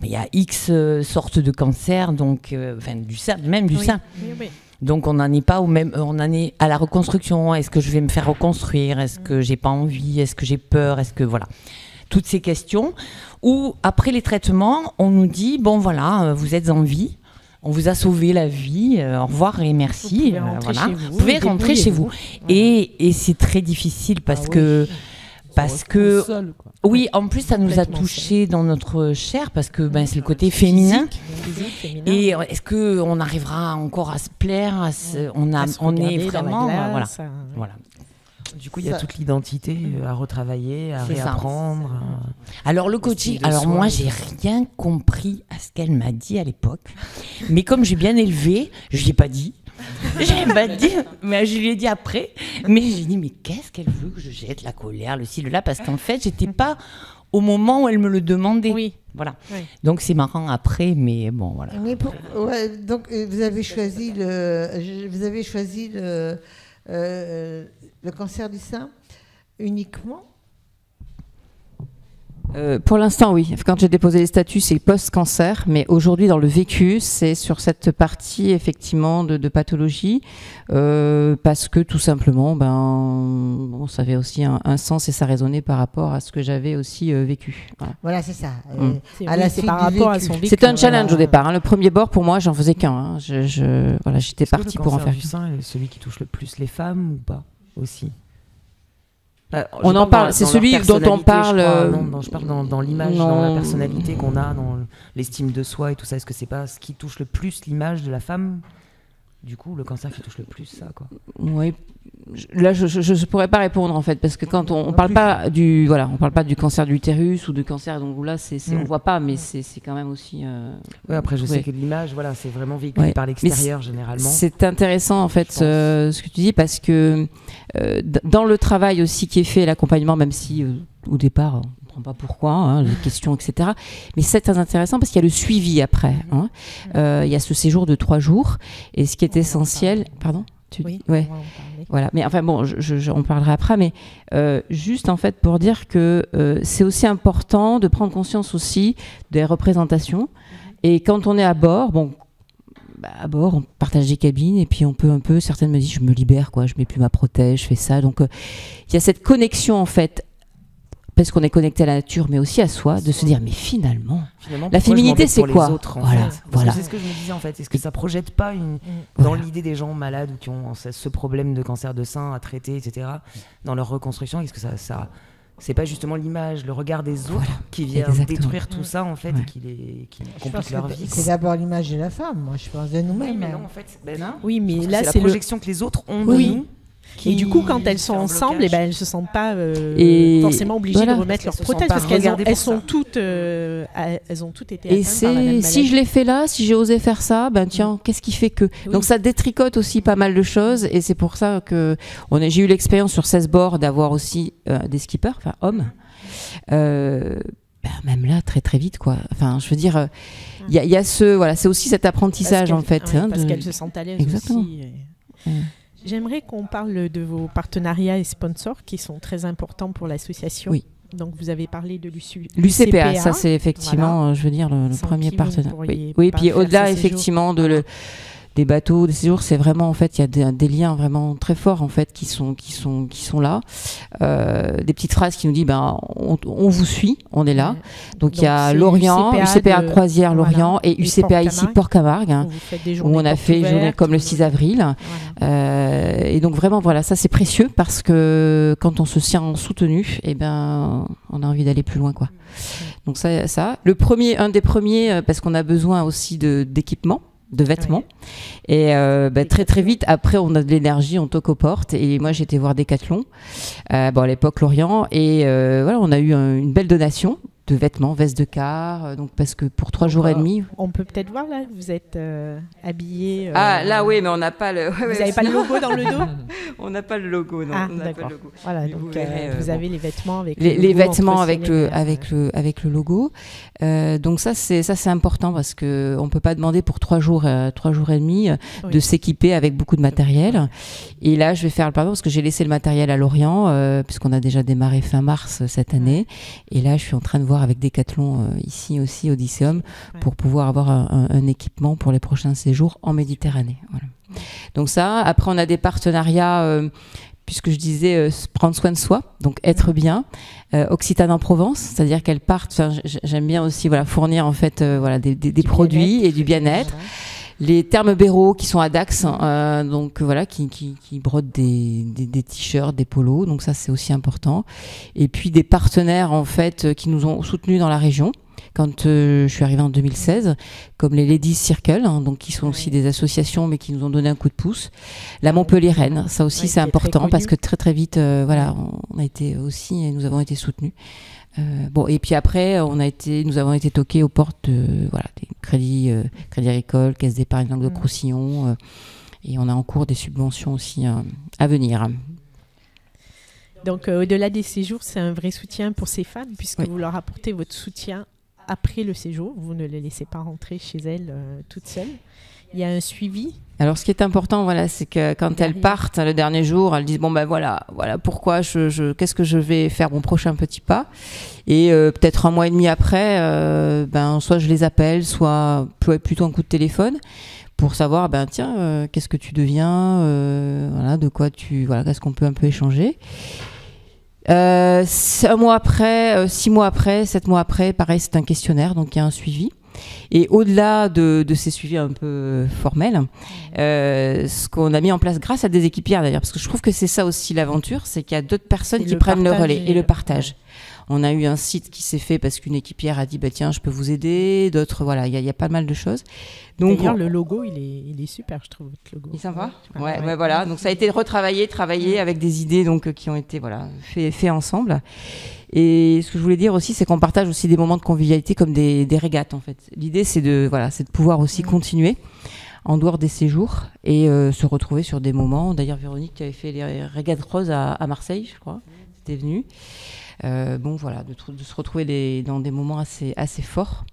Il y a X sortes de cancers, donc du sein, même du sein. Oui. Donc on n'en est pas au même. On en est à la reconstruction. Est-ce que je vais me faire reconstruire? Est-ce que j'ai pas envie? Est-ce que j'ai peur? Est-ce que voilà, toutes ces questions. Ou après les traitements, on nous dit bon voilà, vous êtes en vie. On vous a sauvé la vie, au revoir et merci. Vous pouvez rentrer chez vous. Et c'est très difficile parce que. Oui, en plus, ça nous a touché dans notre chair parce que c'est le côté féminin. Et est-ce qu'on arrivera encore à se plaire on est vraiment. Voilà. Du coup, il y a toute l'identité à retravailler, à réapprendre. Alors, le coaching, moi, j'ai rien compris à ce qu'elle m'a dit à l'époque. Mais comme j'ai bien élevé, je ne lui ai pas dit. J'ai pas dit, mais je lui ai dit après. Mais j'ai dit, mais qu'est-ce qu'elle veut que je jette? La colère, le ci, le là, parce qu'en fait, j'étais pas au moment où elle me le demandait. Oui. Voilà. Oui. Donc c'est marrant après, mais bon, voilà. Mais donc vous avez choisi le cancer du sein uniquement. Pour l'instant, oui. Quand j'ai déposé les statuts, c'est post-cancer, mais aujourd'hui, dans le vécu, c'est sur cette partie effectivement de pathologie, parce que tout simplement, ça avait aussi un sens et ça résonnait par rapport à ce que j'avais aussi vécu. Voilà, c'est ça. C'est par rapport à son vécu. C'était un challenge au départ. Le premier bord, pour moi, j'en faisais qu'un. J'étais partie pour en faire. Le cancer du sein est celui qui touche le plus les femmes ou pas aussi? On en parle, c'est celui dont on parle. Je parle dans l'image, dans la personnalité qu'on a, dans l'estime de soi et tout ça. Est-ce que c'est pas ce qui touche le plus l'image de la femme? Du coup, le cancer qui touche le plus ça, quoi. Oui. Là, je pourrais pas répondre en fait, parce que quand on parle pas du cancer de l'utérus ou du cancer, donc là, on voit pas, mais c'est quand même aussi. Oui, après, je sais que l'image, voilà, c'est vraiment véhiculé par l'extérieur généralement. C'est intéressant en fait ce que tu dis, parce que dans le travail aussi qui est fait, l'accompagnement, même si au départ. Pas pourquoi, les questions, etc. Mais c'est très intéressant parce qu'il y a le suivi après. Il y a ce séjour de 3 jours. Et ce qui est essentiel... Pardon Oui, ouais. Voilà. Mais enfin bon, on parlera après. Mais juste en fait pour dire que c'est aussi important de prendre conscience aussi des représentations. Et quand on est à bord, à bord, on partage des cabines et puis on peut un peu... Certaines me disent, je me libère, quoi. Je mets plus ma prothèse, je fais ça. Donc il y a cette connexion en fait... Parce qu'on est connecté à la nature, mais aussi à soi, de se dire, mais finalement la féminité, c'est quoi? Voilà. C'est ce que je me disais en fait. Est-ce que ça projette pas dans l'idée des gens malades ou qui ont ce problème de cancer de sein à traiter, etc., dans leur reconstruction? Est-ce que ça c'est pas justement l'image, le regard des autres qui vient détruire tout ça en fait et qui complique leur vie? C'est d'abord l'image de la femme, moi je pense de nous-mêmes. Mais non, en fait, oui, mais là c'est la projection que les autres ont de nous. Et du coup, quand elles sont ensemble, elles ne se sentent pas forcément obligées de remettre leurs prothèses parce qu'elles ont toutes été atteintes par la même maladie. Si je l'ai fait là, si j'ai osé faire ça, tiens, qu'est-ce qui fait que... Donc ça détricote aussi pas mal de choses et c'est pour ça que j'ai eu l'expérience sur 16 bords d'avoir aussi des skippers, enfin hommes. Même là, très très vite, quoi. Enfin, je veux dire, il y a c'est aussi cet apprentissage en fait. Parce qu'elles se sentent à l'aise aussi. J'aimerais qu'on parle de vos partenariats et sponsors qui sont très importants pour l'association. Oui. Donc, vous avez parlé de l'UCPA. Ça, c'est effectivement, je veux dire, le premier partenaire. Oui, puis au-delà, effectivement, des bateaux, des séjours, c'est vraiment, en fait, il y a des liens vraiment très forts, en fait, qui sont là. Des petites phrases qui nous disent, on vous suit, on est là. Donc il y a Lorient, UCPA Croisière Lorient et UCPA ici Port-Camargue, où on a fait une journée comme le 6 avril. Et donc vraiment, voilà, ça c'est précieux parce que quand on se sent soutenu, on a envie d'aller plus loin, quoi. Donc ça. Un des premiers, parce qu'on a besoin aussi d'équipement, de vêtements. Et très très vite après on a de l'énergie, on toque aux portes et moi j'étais voir Decathlon à l'époque Lorient et on a eu une belle donation de vêtements, vestes de car, donc parce que pour 3 jours et demi. On peut peut-être voir là, vous êtes habillés. Là oui, mais on n'a pas le. Vous n'avez pas le logo dans le dos? On n'a pas le logo, non. On n'a pas le logo. Voilà, donc vous avez les vêtements avec les vêtements avec le logo. Donc ça c'est important parce que on peut pas demander pour 3 jours et demi de s'équiper avec beaucoup de matériel. Et là je vais faire le pardon parce que j'ai laissé le matériel à Lorient puisqu'on a déjà démarré fin mars cette année. Et là je suis en train de voir avec Decathlon ici aussi Odysseum pour pouvoir avoir un équipement pour les prochains séjours en Méditerranée. Voilà. Donc ça, après on a des partenariats puisque je disais prendre soin de soi, donc être bien, Occitane en Provence, c'est-à-dire qu'elles partent, j'aime bien aussi fournir en fait des produits et du bien-être. Les Thermes Béraud qui sont à Dax, donc qui brodent des t-shirts, des polos, donc ça c'est aussi important. Et puis des partenaires en fait qui nous ont soutenus dans la région quand je suis arrivée en 2016, comme les Ladies Circle, donc qui sont aussi des associations mais qui nous ont donné un coup de pouce. La Montpellier-Rennes, ça aussi c'est important parce que très très vite, on a été aussi et nous avons été soutenus. Et puis après, nous avons été toqués aux portes des Crédit Agricole, Caisse d'épargne Languedoc-Roussillon, et on a en cours des subventions aussi à venir. Donc au-delà des séjours, c'est un vrai soutien pour ces femmes puisque vous leur apportez votre soutien après le séjour. Vous ne les laissez pas rentrer chez elles toutes seules. Il y a un suivi. Alors, ce qui est important, c'est que quand elles partent le dernier jour, elles disent voilà pourquoi qu'est-ce que je vais faire mon prochain petit pas. Et peut-être 1 mois et demi après, soit je les appelle, soit plutôt un coup de téléphone pour savoir, qu'est-ce que tu deviens, de quoi qu'est-ce qu'on peut un peu échanger. 1 mois après, 6 mois après, 7 mois après, pareil, c'est un questionnaire, donc il y a un suivi. Et au-delà de ces suivis un peu formels, ce qu'on a mis en place grâce à des équipières d'ailleurs, parce que je trouve que c'est ça aussi l'aventure, c'est qu'il y a d'autres personnes qui prennent le relais et le partage. On a eu un site qui s'est fait parce qu'une équipière a dit tiens, je peux vous aider. D'autres, voilà, il y a pas mal de choses. Donc, d'ailleurs, le logo, il est super, je trouve, votre logo. Il est sympa. Ouais, voilà. Donc ça a été travaillé avec des idées donc qui ont été fait ensemble. Et ce que je voulais dire aussi, c'est qu'on partage aussi des moments de convivialité comme des régates en fait. L'idée, c'est de pouvoir aussi continuer en dehors des séjours et se retrouver sur des moments. D'ailleurs, Véronique, tu avais fait les régates roses à Marseille, je crois. C'était venu. De se retrouver dans des moments assez forts.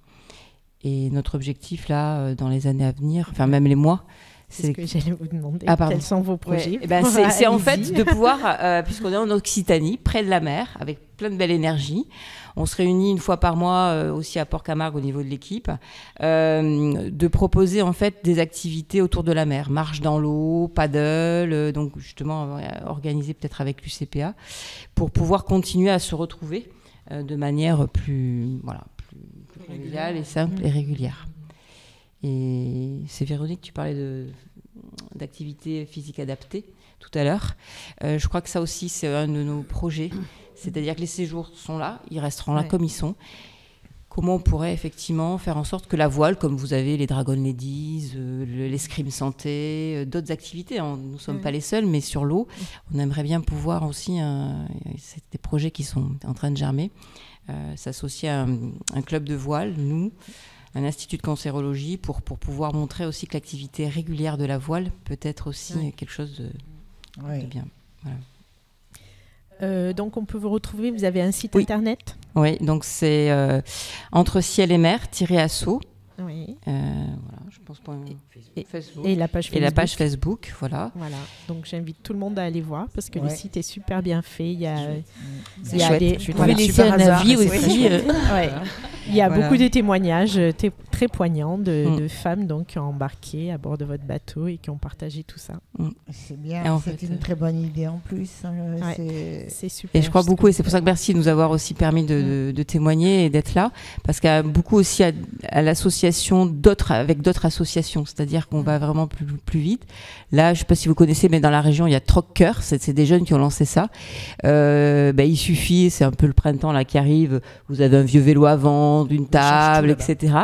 Et notre objectif là, dans les années à venir, enfin même les mois, c'est ce que j'allais vous demander. Quels sont vos projets? C'est en fait de pouvoir, puisqu'on est en Occitanie, près de la mer, avec plein de belle énergie. On se réunit une fois par mois aussi à Port-Camargue au niveau de l'équipe, de proposer en fait des activités autour de la mer, marche dans l'eau, paddle, donc justement organisé peut-être avec l'UCPA, pour pouvoir continuer à se retrouver de manière plus conviviale et simple et régulière. Et c'est Véronique, tu parlais d'activités physiques adaptées tout à l'heure. Je crois que ça aussi, c'est un de nos projets. C'est-à-dire que les séjours sont là, ils resteront là comme ils sont. Comment on pourrait effectivement faire en sorte que la voile, comme vous avez les Dragon Ladies, l'escrime santé, d'autres activités, nous ne sommes pas les seuls, mais sur l'eau, on aimerait bien pouvoir aussi, c'est des projets qui sont en train de germer, s'associer à un club de voile, nous, un institut de cancérologie, pour pouvoir montrer aussi que l'activité régulière de la voile peut être aussi quelque chose de bien. Voilà. Donc on peut vous retrouver, vous avez un site internet? Oui, donc c'est Entre ciel et mer _asso. Oui. Voilà, je pense Facebook. Et la page Facebook. Et la page Facebook, voilà. Voilà. Donc j'invite tout le monde à aller voir parce que le site est super bien fait. Il y a chouette. Je vais laisser un avis aussi. Il y a beaucoup de témoignages très poignants de femmes donc, qui ont embarqué à bord de votre bateau et qui ont partagé tout ça. C'est bien, c'est une très bonne idée en plus. C'est super. Et je crois beaucoup, et c'est pour ça que merci de nous avoir aussi permis de témoigner et d'être là, parce qu'il y a beaucoup aussi à l'association avec d'autres associations, c'est-à-dire qu'on va vraiment plus vite. Là, je ne sais pas si vous connaissez, mais dans la région, il y a Troc-Cœur, c'est des jeunes qui ont lancé ça. Il suffit, c'est un peu le printemps là qui arrive, vous avez un vieux vélo à vendre, une table, etc.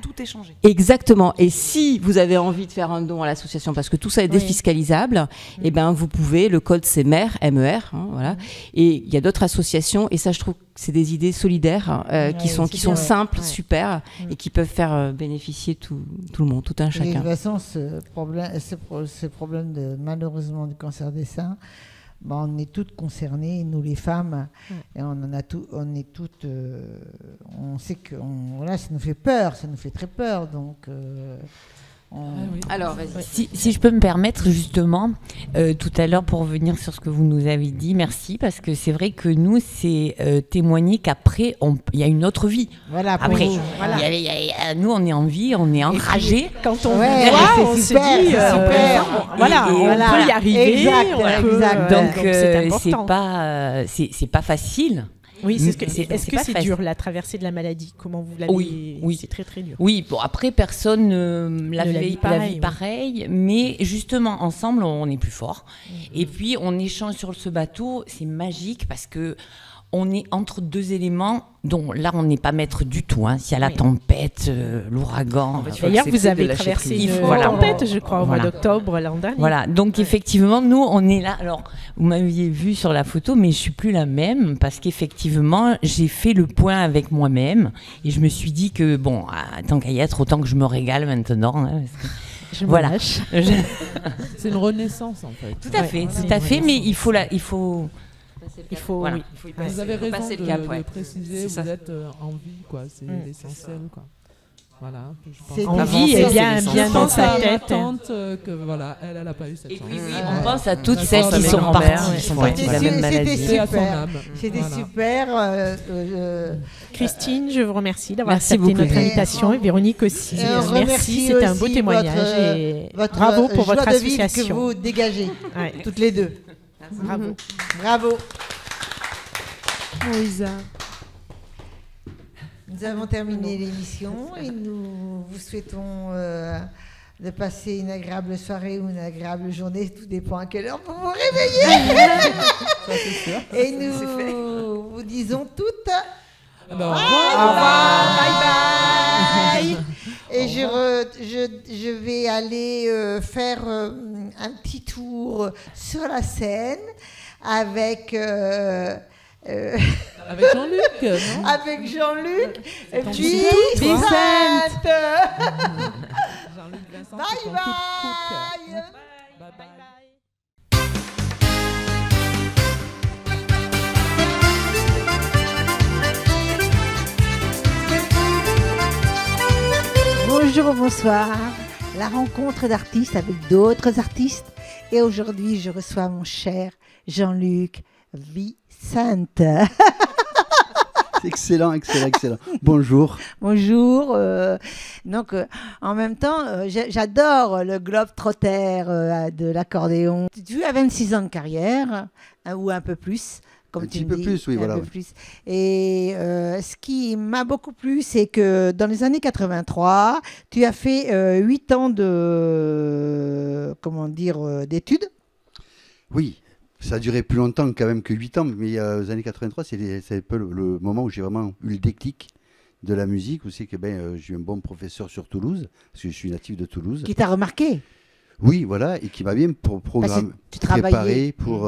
Tout est changé. Exactement. Et si vous avez envie de faire un don à l'association, parce que tout ça est défiscalisable, et vous pouvez, le code c'est MER, M-E-R, voilà. Et il y a d'autres associations, et ça je trouve que c'est des idées solidaires qui sont simples, super, et qui peuvent faire bénéficier tout le monde, tout un chacun. Et de toute façon, ce problème malheureusement du cancer des seins, on est toutes concernées, nous les femmes, et on est toutes, on sait que ça nous fait peur, ça nous fait très peur, donc. Alors, si je peux me permettre justement, tout à l'heure pour revenir sur ce que vous nous avez dit, merci, parce que c'est vrai que nous, c'est témoigner qu'après, il y a une autre vie. Voilà, après, nous, on est en vie, on est enragés. Quand on voit, on se dit, on peut y arriver. Exact. Donc, c'est pas facile. Oui, est-ce que c'est dur la traversée de la maladie? Comment vous l'avez? Oui, c'est très très dur. Oui, bon après personne ne la vit pareil, mais justement ensemble on est plus fort. Et puis on échange sur ce bateau, c'est magique parce que on est entre deux éléments dont là on n'est pas maître du tout. S'il y a la tempête, l'ouragan. D'ailleurs, vous avez traversé une tempête, je crois, au mois d'octobre l'an dernier. Voilà, donc effectivement, nous on est là. Alors, vous m'aviez vu sur la photo, mais je suis plus la même parce qu'effectivement, j'ai fait le point avec moi-même et je me suis dit que bon, tant qu'à y être, autant que je me régale maintenant. Je me lâche. C'est une renaissance en fait. Tout à fait, mais il faut. Voilà. Vous avez raison de préciser, vous êtes en vie, quoi. C'est essentiel, quoi. Voilà. En vie et bien dans sa tête. Que voilà, elle n'a pas eu cette chance. Et puis on pense à toutes celles qui sont parties de la même maladie. C'était super. Christine, je vous remercie d'avoir accepté notre invitation et Véronique aussi. Merci, c'était un beau témoignage et bravo pour votre association. Que vous dégagez toutes les deux. Bravo. Bravo. Moïsa. Nous avons terminé l'émission et nous vous souhaitons de passer une agréable soirée ou une agréable journée, tout dépend à quelle heure vous vous réveillez. Ça, c'est sûr. Et nous vous disons toutes au revoir. Bye bye. Et je vais aller faire un petit tour sur la scène avec Jean-Luc, non? Avec Jean-Luc et puis Vincent. Jean-Luc Vincent. Bye bye. Bye bye. Bonjour, bonsoir. La rencontre d'artistes avec d'autres artistes. Et aujourd'hui, je reçois mon cher Jean-Luc Vincent. Excellent, excellent, excellent. Bonjour. Bonjour. Donc, en même temps, j'adore le globe-trotter de l'accordéon. Tu as 26 ans de carrière, ou un peu plus. Comme un petit peu plus, oui, voilà. Plus. Et ce qui m'a beaucoup plu, c'est que dans les années 83, tu as fait 8 ans d'études. Oui, ça a duré plus longtemps quand même que 8 ans, mais aux années 83, c'est un peu le moment où j'ai vraiment eu le déclic de la musique, où c'est que j'ai eu un bon professeur sur Toulouse, parce que je suis natif de Toulouse. Qui t'a remarqué? Oui, voilà, et qui m'a bien préparé pour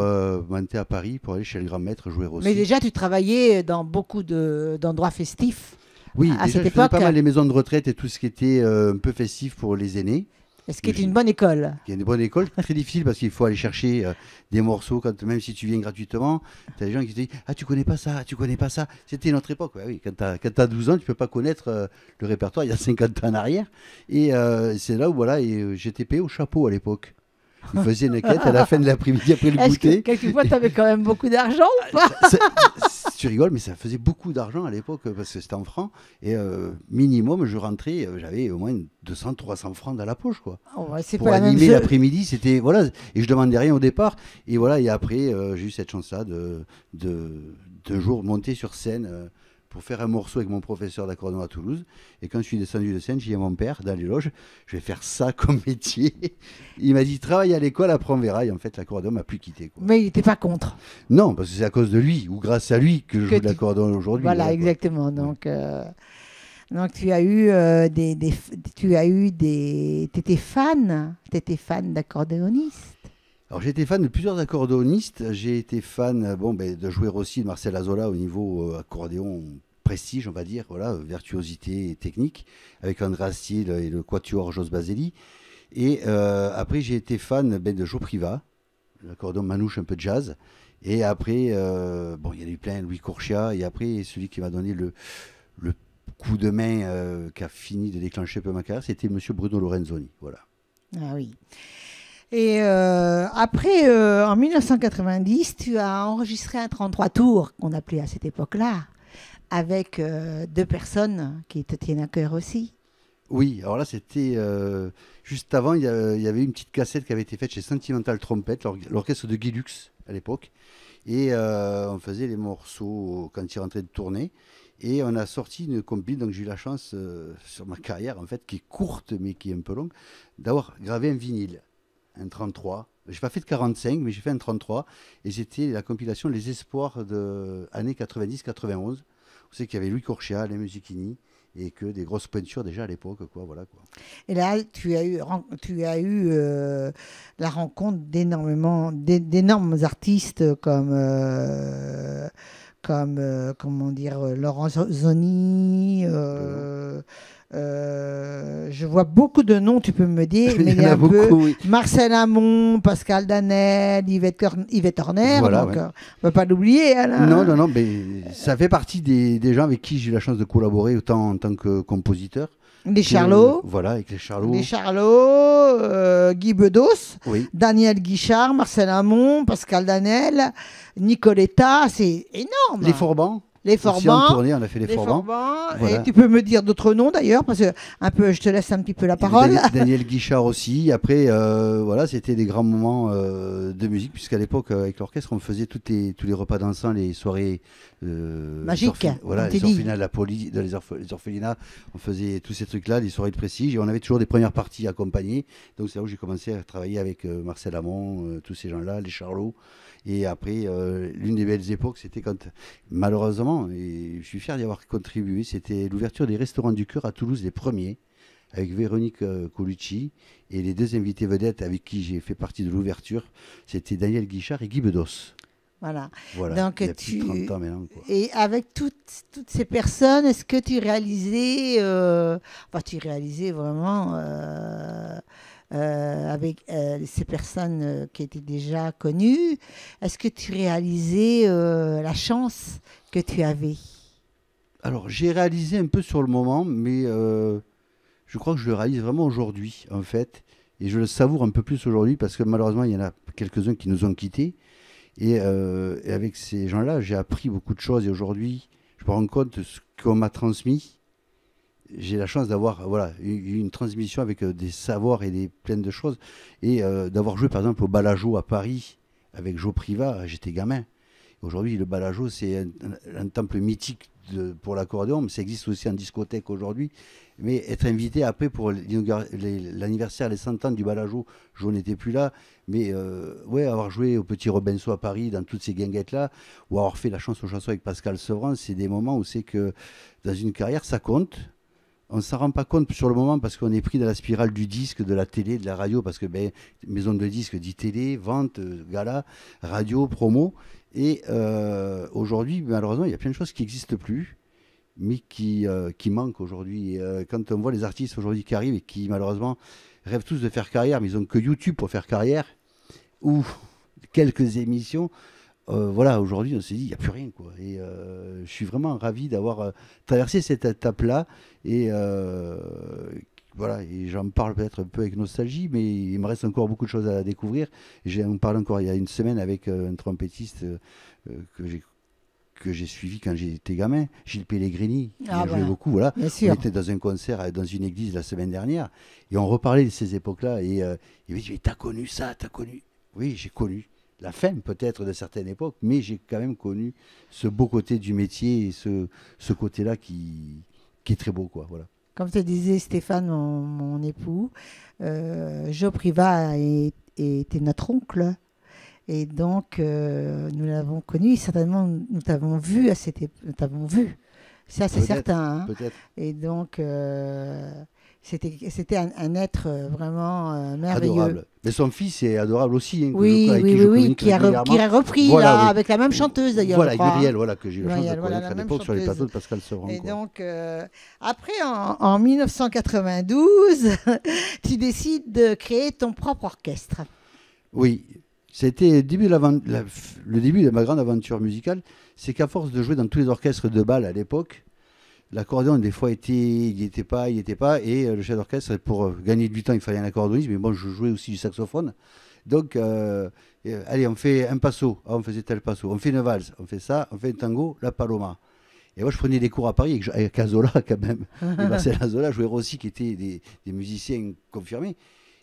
monter à Paris, pour aller chez le grand maître jouer aussi. Mais déjà, tu travaillais dans beaucoup d'endroits festifs. Oui, à déjà, cette je faisais époque. pas mal les maisons de retraite et tout ce qui était un peu festif pour les aînés. Ce qui est une bonne école. Il y a une bonne école, très difficile parce qu'il faut aller chercher des morceaux, même si tu viens gratuitement. Tu as des gens qui te disent « Ah, tu connais pas ça, tu connais pas ça ». C'était notre époque. Ouais, oui. Quand tu as 12 ans, tu peux pas connaître le répertoire il y a 50 ans en arrière. Et c'est là où voilà, j'étais payé au chapeau à l'époque. Il faisait une quête à la fin de l'après-midi après le goûter. Est-ce que quelquefois tu avais quand même beaucoup d'argent ou pas? Tu rigoles, mais ça faisait beaucoup d'argent à l'époque parce que c'était en francs. Et minimum, je rentrais, j'avais au moins 200-300 francs dans la poche, quoi. Oh, ouais, c'est pour pas animer la même l'après-midi, c'était voilà. Et je demandais rien au départ. Et voilà. Et après, j'ai eu cette chance-là de jour monter sur scène. Pour faire un morceau avec mon professeur d'accordéon à Toulouse. Et quand je suis descendu de scène, j'ai dit à mon père, dans les loges, je vais faire ça comme métier. Il m'a dit, travaille à l'école, après on verra. Et en fait, l'accordéon m'a plus quitté, quoi. Mais il n'était pas contre. Non, parce que c'est à cause de lui, ou grâce à lui, que je joue de l'accordéon aujourd'hui. Voilà, exactement. Donc tu as eu t'étais fan d'accordéonistes. Alors j'ai été fan de plusieurs accordéonistes. J'ai été fan de jouer aussi de Marcel Azola au niveau accordéon prestige, on va dire, voilà, virtuosité et technique, avec André Astier et le quatuor Jos Baselli. Et après j'ai été fan de Joe Privat, l'accordéon manouche un peu de jazz. Et après, il y en a eu plein, Louis Courchia. Et après, celui qui m'a donné le coup de main qui a fini de déclencher un peu ma carrière, c'était monsieur Bruno Lorenzoni. Voilà. Ah oui. Et après, en 1990, tu as enregistré un 33 tours, qu'on appelait à cette époque-là, avec 2 personnes qui te tiennent à cœur aussi. Oui, alors là, c'était juste avant, il y avait une petite cassette qui avait été faite chez Sentimental Trompette, l'orchestre de Guy Lux à l'époque. Et on faisait les morceaux quand ils rentraient de tournée. Et on a sorti une compil, donc j'ai eu la chance sur ma carrière, en fait, qui est courte mais qui est un peu longue, d'avoir gravé un vinyle. Un 33. Je n'ai pas fait de 45, mais j'ai fait un 33. Et c'était la compilation Les Espoirs de années 90-91. Vous savez qu'il y avait Louis Courchia, les Musichini, et que des grosses pointures déjà à l'époque, quoi. Voilà, quoi. Et là, tu as eu la rencontre d'énormes artistes comme Laurent Zoni. Je vois beaucoup de noms, tu peux me dire, mais il y a beaucoup, oui. Marcel Amont, Pascal Danel, Yvette Horner, voilà, donc on ne va pas l'oublier. Non, mais ça fait partie des gens avec qui j'ai eu la chance de collaborer, autant en tant que compositeur. Les Charlots. Voilà, avec les Charlots. Les Charlots, Guy Bedos, oui. Daniel Guichard, Marcel Amont, Pascal Danel, Nicoletta, c'est énorme. Les Forbans. Les Forbans. Tournée, on a fait les Forbans. Voilà. Et tu peux me dire d'autres noms d'ailleurs, parce que je te laisse un petit peu la parole. Daniel Guichard aussi. Après, voilà, c'était des grands moments de musique, puisqu'à l'époque, avec l'orchestre, on faisait tous les repas dansants, les soirées magiques. Voilà, les orphelinats les orphelinats, on faisait tous ces trucs-là, les soirées de prestige. Et on avait toujours des premières parties accompagnées. Donc c'est là où j'ai commencé à travailler avec Marcel Amont, tous ces gens-là, les Charlots. Et après, l'une des belles époques, c'était quand, malheureusement, et je suis fier d'y avoir contribué, c'était l'ouverture des Restaurants du Cœur à Toulouse, les premiers, avec Véronique Colucci. Et les deux invités vedettes avec qui j'ai fait partie de l'ouverture, c'était Daniel Guichard et Guy Bedos. Voilà. Donc, il y a plus de 30 ans maintenant. Quoi. Et avec toutes ces personnes, est-ce que tu réalisais, vraiment... avec ces personnes qui étaient déjà connues, est-ce que tu réalisais la chance que tu avais? Alors, j'ai réalisé un peu sur le moment, mais je crois que je le réalise vraiment aujourd'hui, en fait. Et je le savoure un peu plus aujourd'hui, parce que malheureusement, il y en a quelques-uns qui nous ont quittés. Et avec ces gens-là, j'ai appris beaucoup de choses. Et aujourd'hui, je me rends compte de ce qu'on m'a transmis. J'ai la chance d'avoir une transmission avec des savoirs et plein de choses. Et d'avoir joué par exemple au Balajo à Paris avec Joe Privat, j'étais gamin. Aujourd'hui, le Balajo, c'est un temple mythique pour l'accordéon, mais ça existe aussi en discothèque aujourd'hui. Mais être invité après pour l'anniversaire, les 100 ans du Balajo, Joe n'était plus là. Mais avoir joué au Petit Robinson à Paris, dans toutes ces guinguettes-là, ou avoir fait la chanson avec Pascal Sevran, c'est des moments où c'est que dans une carrière, ça compte. On ne s'en rend pas compte sur le moment parce qu'on est pris dans la spirale du disque, de la télé, de la radio, parce que maison de disque dit télé, vente, gala, radio, promo. Et aujourd'hui, malheureusement, il y a plein de choses qui n'existent plus, mais qui manquent aujourd'hui. Et quand on voit les artistes aujourd'hui qui arrivent et qui, malheureusement, rêvent tous de faire carrière, mais ils n'ont que YouTube pour faire carrière, ou quelques émissions... aujourd'hui, on s'est dit, il n'y a plus rien, quoi. Et je suis vraiment ravi d'avoir traversé cette étape-là. Et et j'en parle peut-être un peu avec nostalgie, mais il me reste encore beaucoup de choses à découvrir. On parle encore il y a une semaine avec un trompettiste que j'ai suivi quand j'étais gamin, Gilles Pellegrini. Il a joué beaucoup, voilà. On était dans un concert dans une église la semaine dernière, et on reparlait de ces époques-là. Et il m'a dit, mais t'as connu ça, t'as connu? Oui, j'ai connu. La fin peut-être de certaines époques, mais j'ai quand même connu ce beau côté du métier et ce côté-là qui est très beau, quoi. Voilà. Comme te disait Stéphane, mon époux, Joe Privat était notre oncle. Et donc, nous l'avons connu, certainement, nous t'avons vu à cette époque. Nous t'avons vu. Ça, c'est certain. Hein. Peut-être. Et donc... C'était un être vraiment merveilleux. Adorable. Mais son fils est adorable aussi. Hein, qui a repris avec la même chanteuse d'ailleurs. Voilà, Muriel, que j'ai eu la chance de connaître à l'époque sur les plateaux de Pascal Sevran. Et donc, après, en 1992, tu décides de créer ton propre orchestre. Oui, c'était le début de ma grande aventure musicale. C'est qu'à force de jouer dans tous les orchestres de bal à l'époque, l'accordéon, des fois, il n'y était pas. Et le chef d'orchestre, pour gagner du temps, il fallait un accordéoniste. Mais bon, je jouais aussi du saxophone. Donc, allez, on fait un passo. On faisait tel passo. On fait une valse. On fait ça. On fait un tango, la paloma. Et moi, je prenais des cours à Paris avec Azola, quand même. Et Marcel Azola, jouait Rossi, qui étaient des musiciens confirmés.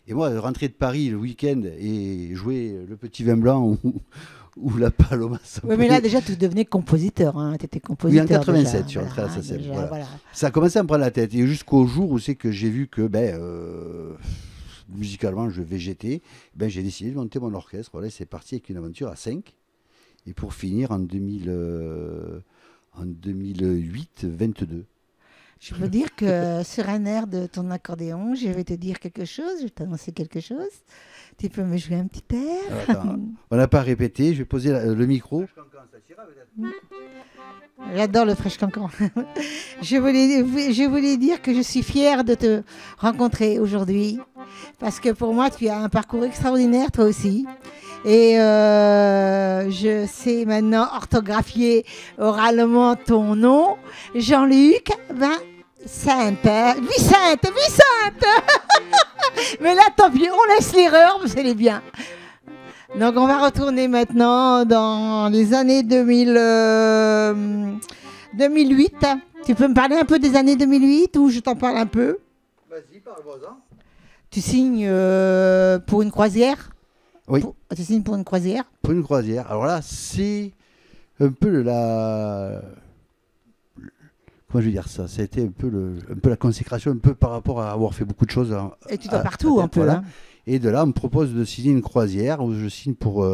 Et moi, rentrer de Paris le week-end et jouer le Petit Vin Blanc ou la Paloma. Oui, mais là, déjà, tu devenais compositeur. Hein. Tu étais compositeur. Oui, en 87, je suis rentré à SACEM. Voilà. Ça a commencé à me prendre la tête. Et jusqu'au jour où c'est que j'ai vu que, musicalement, je végétais, j'ai décidé de monter mon orchestre. Voilà, c'est parti avec une aventure à 5. Et pour finir, en 2008, 22. Je veux dire que sur un air de ton accordéon, je vais te dire quelque chose, je vais t'annoncer quelque chose. Tu peux me jouer un petit air? Attends, on n'a pas répété, je vais poser le micro. J'adore le Fresh Cancan. Je voulais dire que je suis fière de te rencontrer aujourd'hui, parce que pour moi, tu as un parcours extraordinaire, toi aussi. Et je sais maintenant orthographier oralement ton nom, Jean-Luc Vicente. Mais là, tant pis, on laisse l'erreur, mais c'est bien. Donc, on va retourner maintenant dans les années 2000. 2008. Tu peux me parler un peu des années 2008 ou je t'en parle un peu? Vas-y, parle-moi-en. Tu signes pour une croisière? Oui. Tu signes pour une croisière? Pour une croisière. Alors là, c'est un peu la... Comment je vais dire ça? Ça a été un peu la consécration, un peu par rapport à avoir fait beaucoup de choses. Et tu dois partout un peu, là. Et de là, on me propose de signer une croisière où je signe pour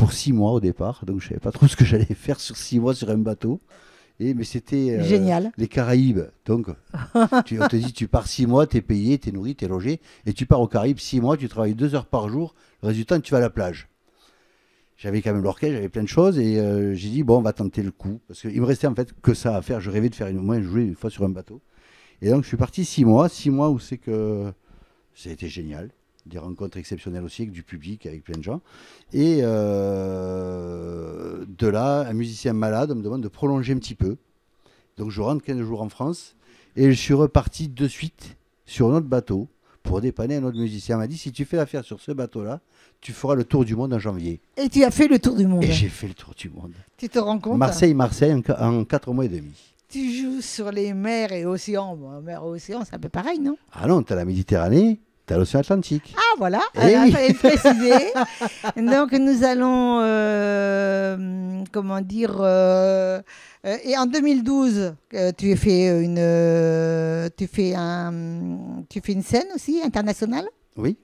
6 mois au départ. Donc je ne savais pas trop ce que j'allais faire sur 6 mois sur un bateau. Mais c'était génial. Les Caraïbes. Donc on te dit, tu pars 6 mois, tu es payé, tu es nourri, tu es logé. Et tu pars aux Caraïbes 6 mois, tu travailles 2 heures par jour. Le résultat, tu vas à la plage. J'avais quand même l'orchestre, j'avais plein de choses. Et j'ai dit, bon, on va tenter le coup. Parce qu'il me restait en fait que ça à faire. Je rêvais de faire au moins jouer une fois sur un bateau. Et donc je suis parti 6 mois. 6 mois où c'est que ça a été génial. Des rencontres exceptionnelles aussi avec du public, avec plein de gens. Et de là, un musicien malade me demande de prolonger un petit peu. Donc je rentre 15 jours en France et je suis reparti de suite sur un autre bateau pour dépanner un autre musicien. Il m'a dit, si tu fais l'affaire sur ce bateau-là, tu feras le tour du monde en janvier. Et tu as fait le tour du monde? Et j'ai fait le tour du monde. Tu te rends compte? Marseille en 4 mois et demi. Tu joues sur les mers et océans. Bon, mer et océan, c'est un peu pareil, non? Ah non, tu as la Méditerranée. T'as l'océan Atlantique. Ah voilà, il fallait le préciser. Donc nous allons, comment dire, et en 2012, tu fais une scène aussi internationale. Oui.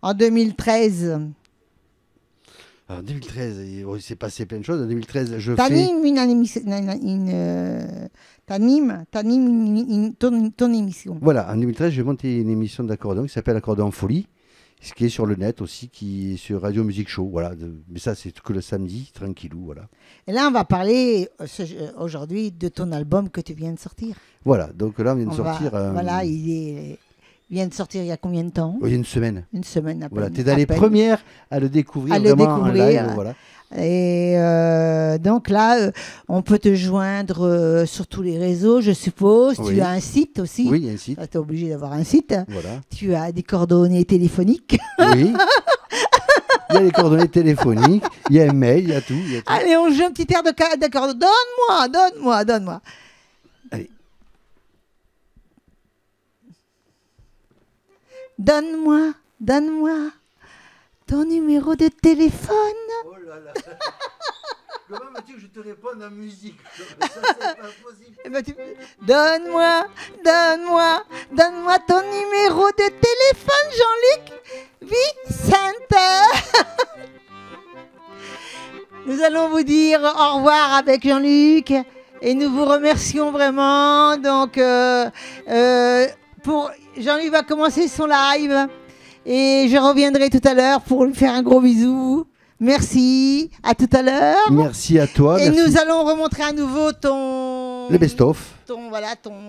En 2013. En 2013, il s'est passé plein de choses. En 2013, je t'animes ton émission. Voilà, en 2013, j'ai monté une émission d'accordéon qui s'appelle Accordéon Folie, ce qui est sur le net aussi, qui est sur Radio Music Show. Voilà, mais ça, c'est que le samedi, tranquillou, voilà. Et là, on va parler aujourd'hui de ton album que tu viens de sortir. Voilà, donc là, on vient de sortir... Voilà, il vient de sortir il y a combien de temps? Il y a une semaine. Une semaine à peine. Voilà, tu es dans les premières à le découvrir en live. Voilà. Et donc là, on peut te joindre sur tous les réseaux, je suppose. Oui. Tu as un site aussi. Oui, il y a un site. Tu es obligé d'avoir un site. Voilà. Tu as des coordonnées téléphoniques. Oui. Il y a les coordonnées téléphoniques, il y a un mail, il y a tout. Allez, on joue un petit air d'accord. Donne-moi. Allez. Donne-moi ton numéro de téléphone. Oh là là. Comment veux-tu que je te réponde en musique? Ça, c'est pas possible. Donne-moi ton numéro de téléphone, Jean-Luc Vicente. Nous allons vous dire au revoir avec Jean-Luc et nous vous remercions vraiment. Donc, Jean-Luc va commencer son live et je reviendrai tout à l'heure pour lui faire un gros bisou. Merci, à tout à l'heure. Merci à toi. Et merci. Nous allons remontrer à nouveau le best-of. Ton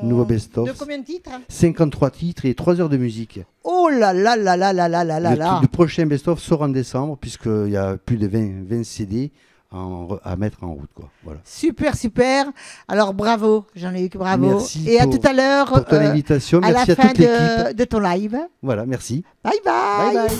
nouveau best-of. De combien de titres? 53 titres et 3 heures de musique. Oh là là là là là là là là. Le prochain best-of sort en décembre puisqu'il y a plus de 20 CD à mettre en route, quoi. Voilà. Super. Alors bravo Jean-Luc, bravo. Merci et à tout à l'heure pour ton invitation. Merci à la fin toute l'équipe de ton live. Voilà, merci. Bye bye. Bye bye.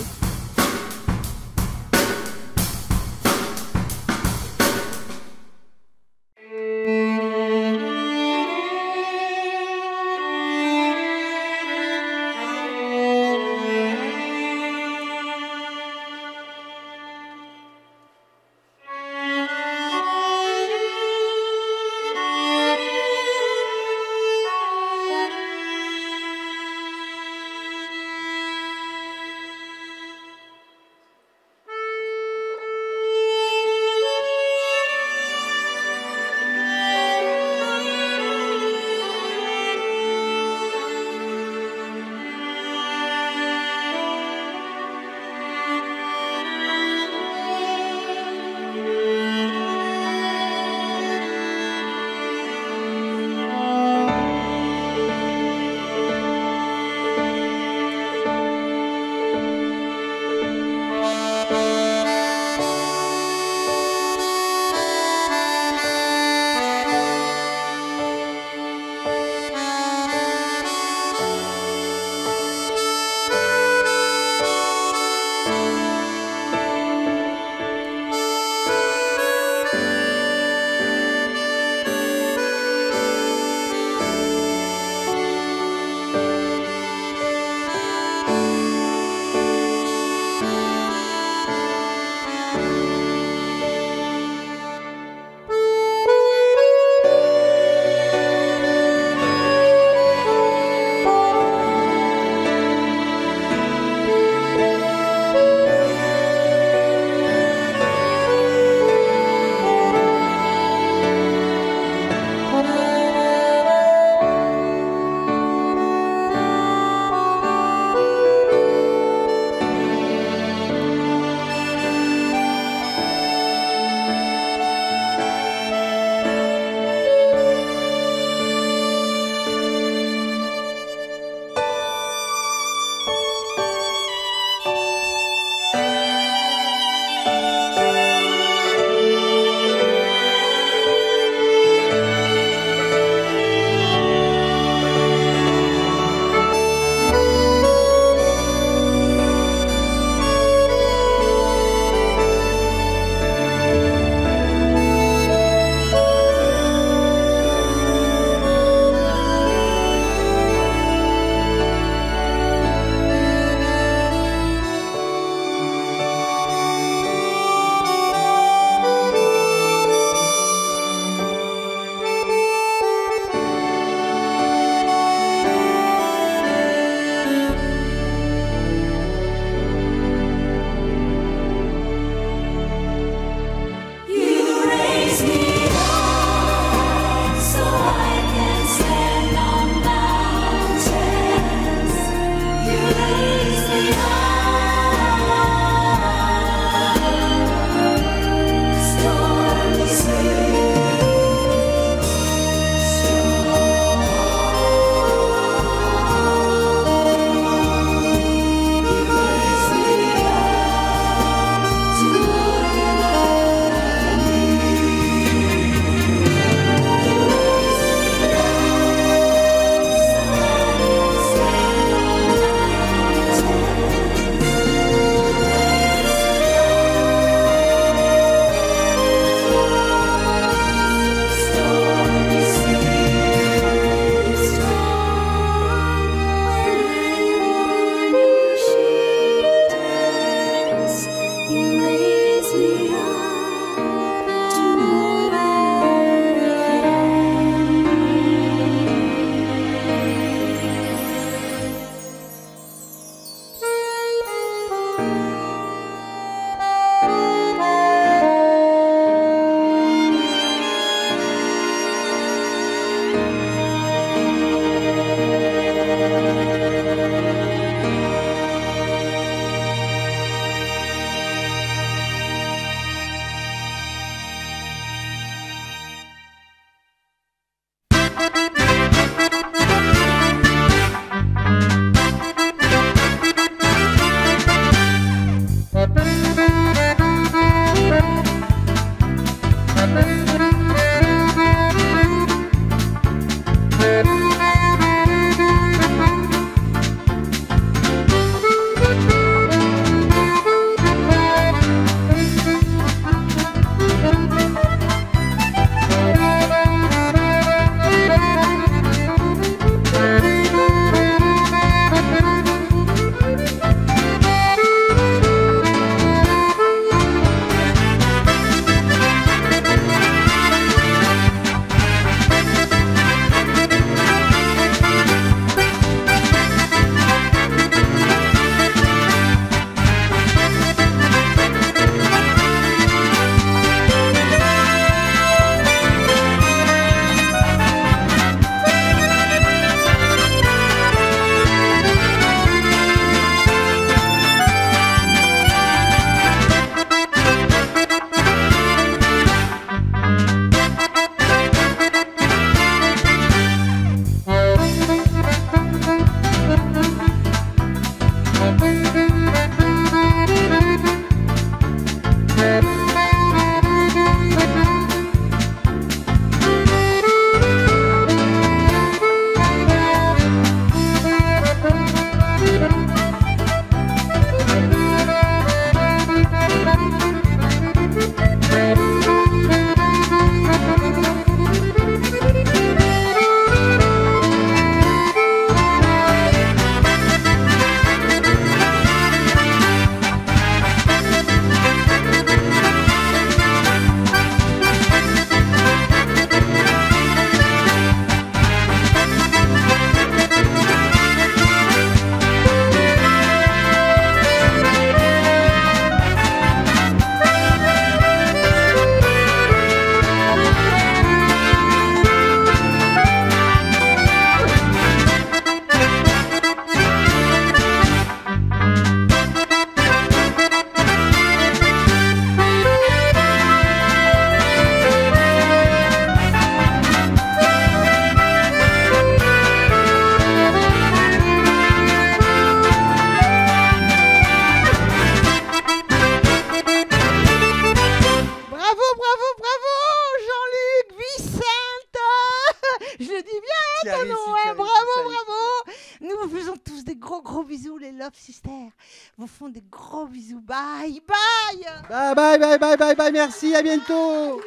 gros bisous, les Love Sisters. Vous font des gros bisous. Bye, bye. Bye, bye, bye, bye, bye, bye. Merci, à bientôt.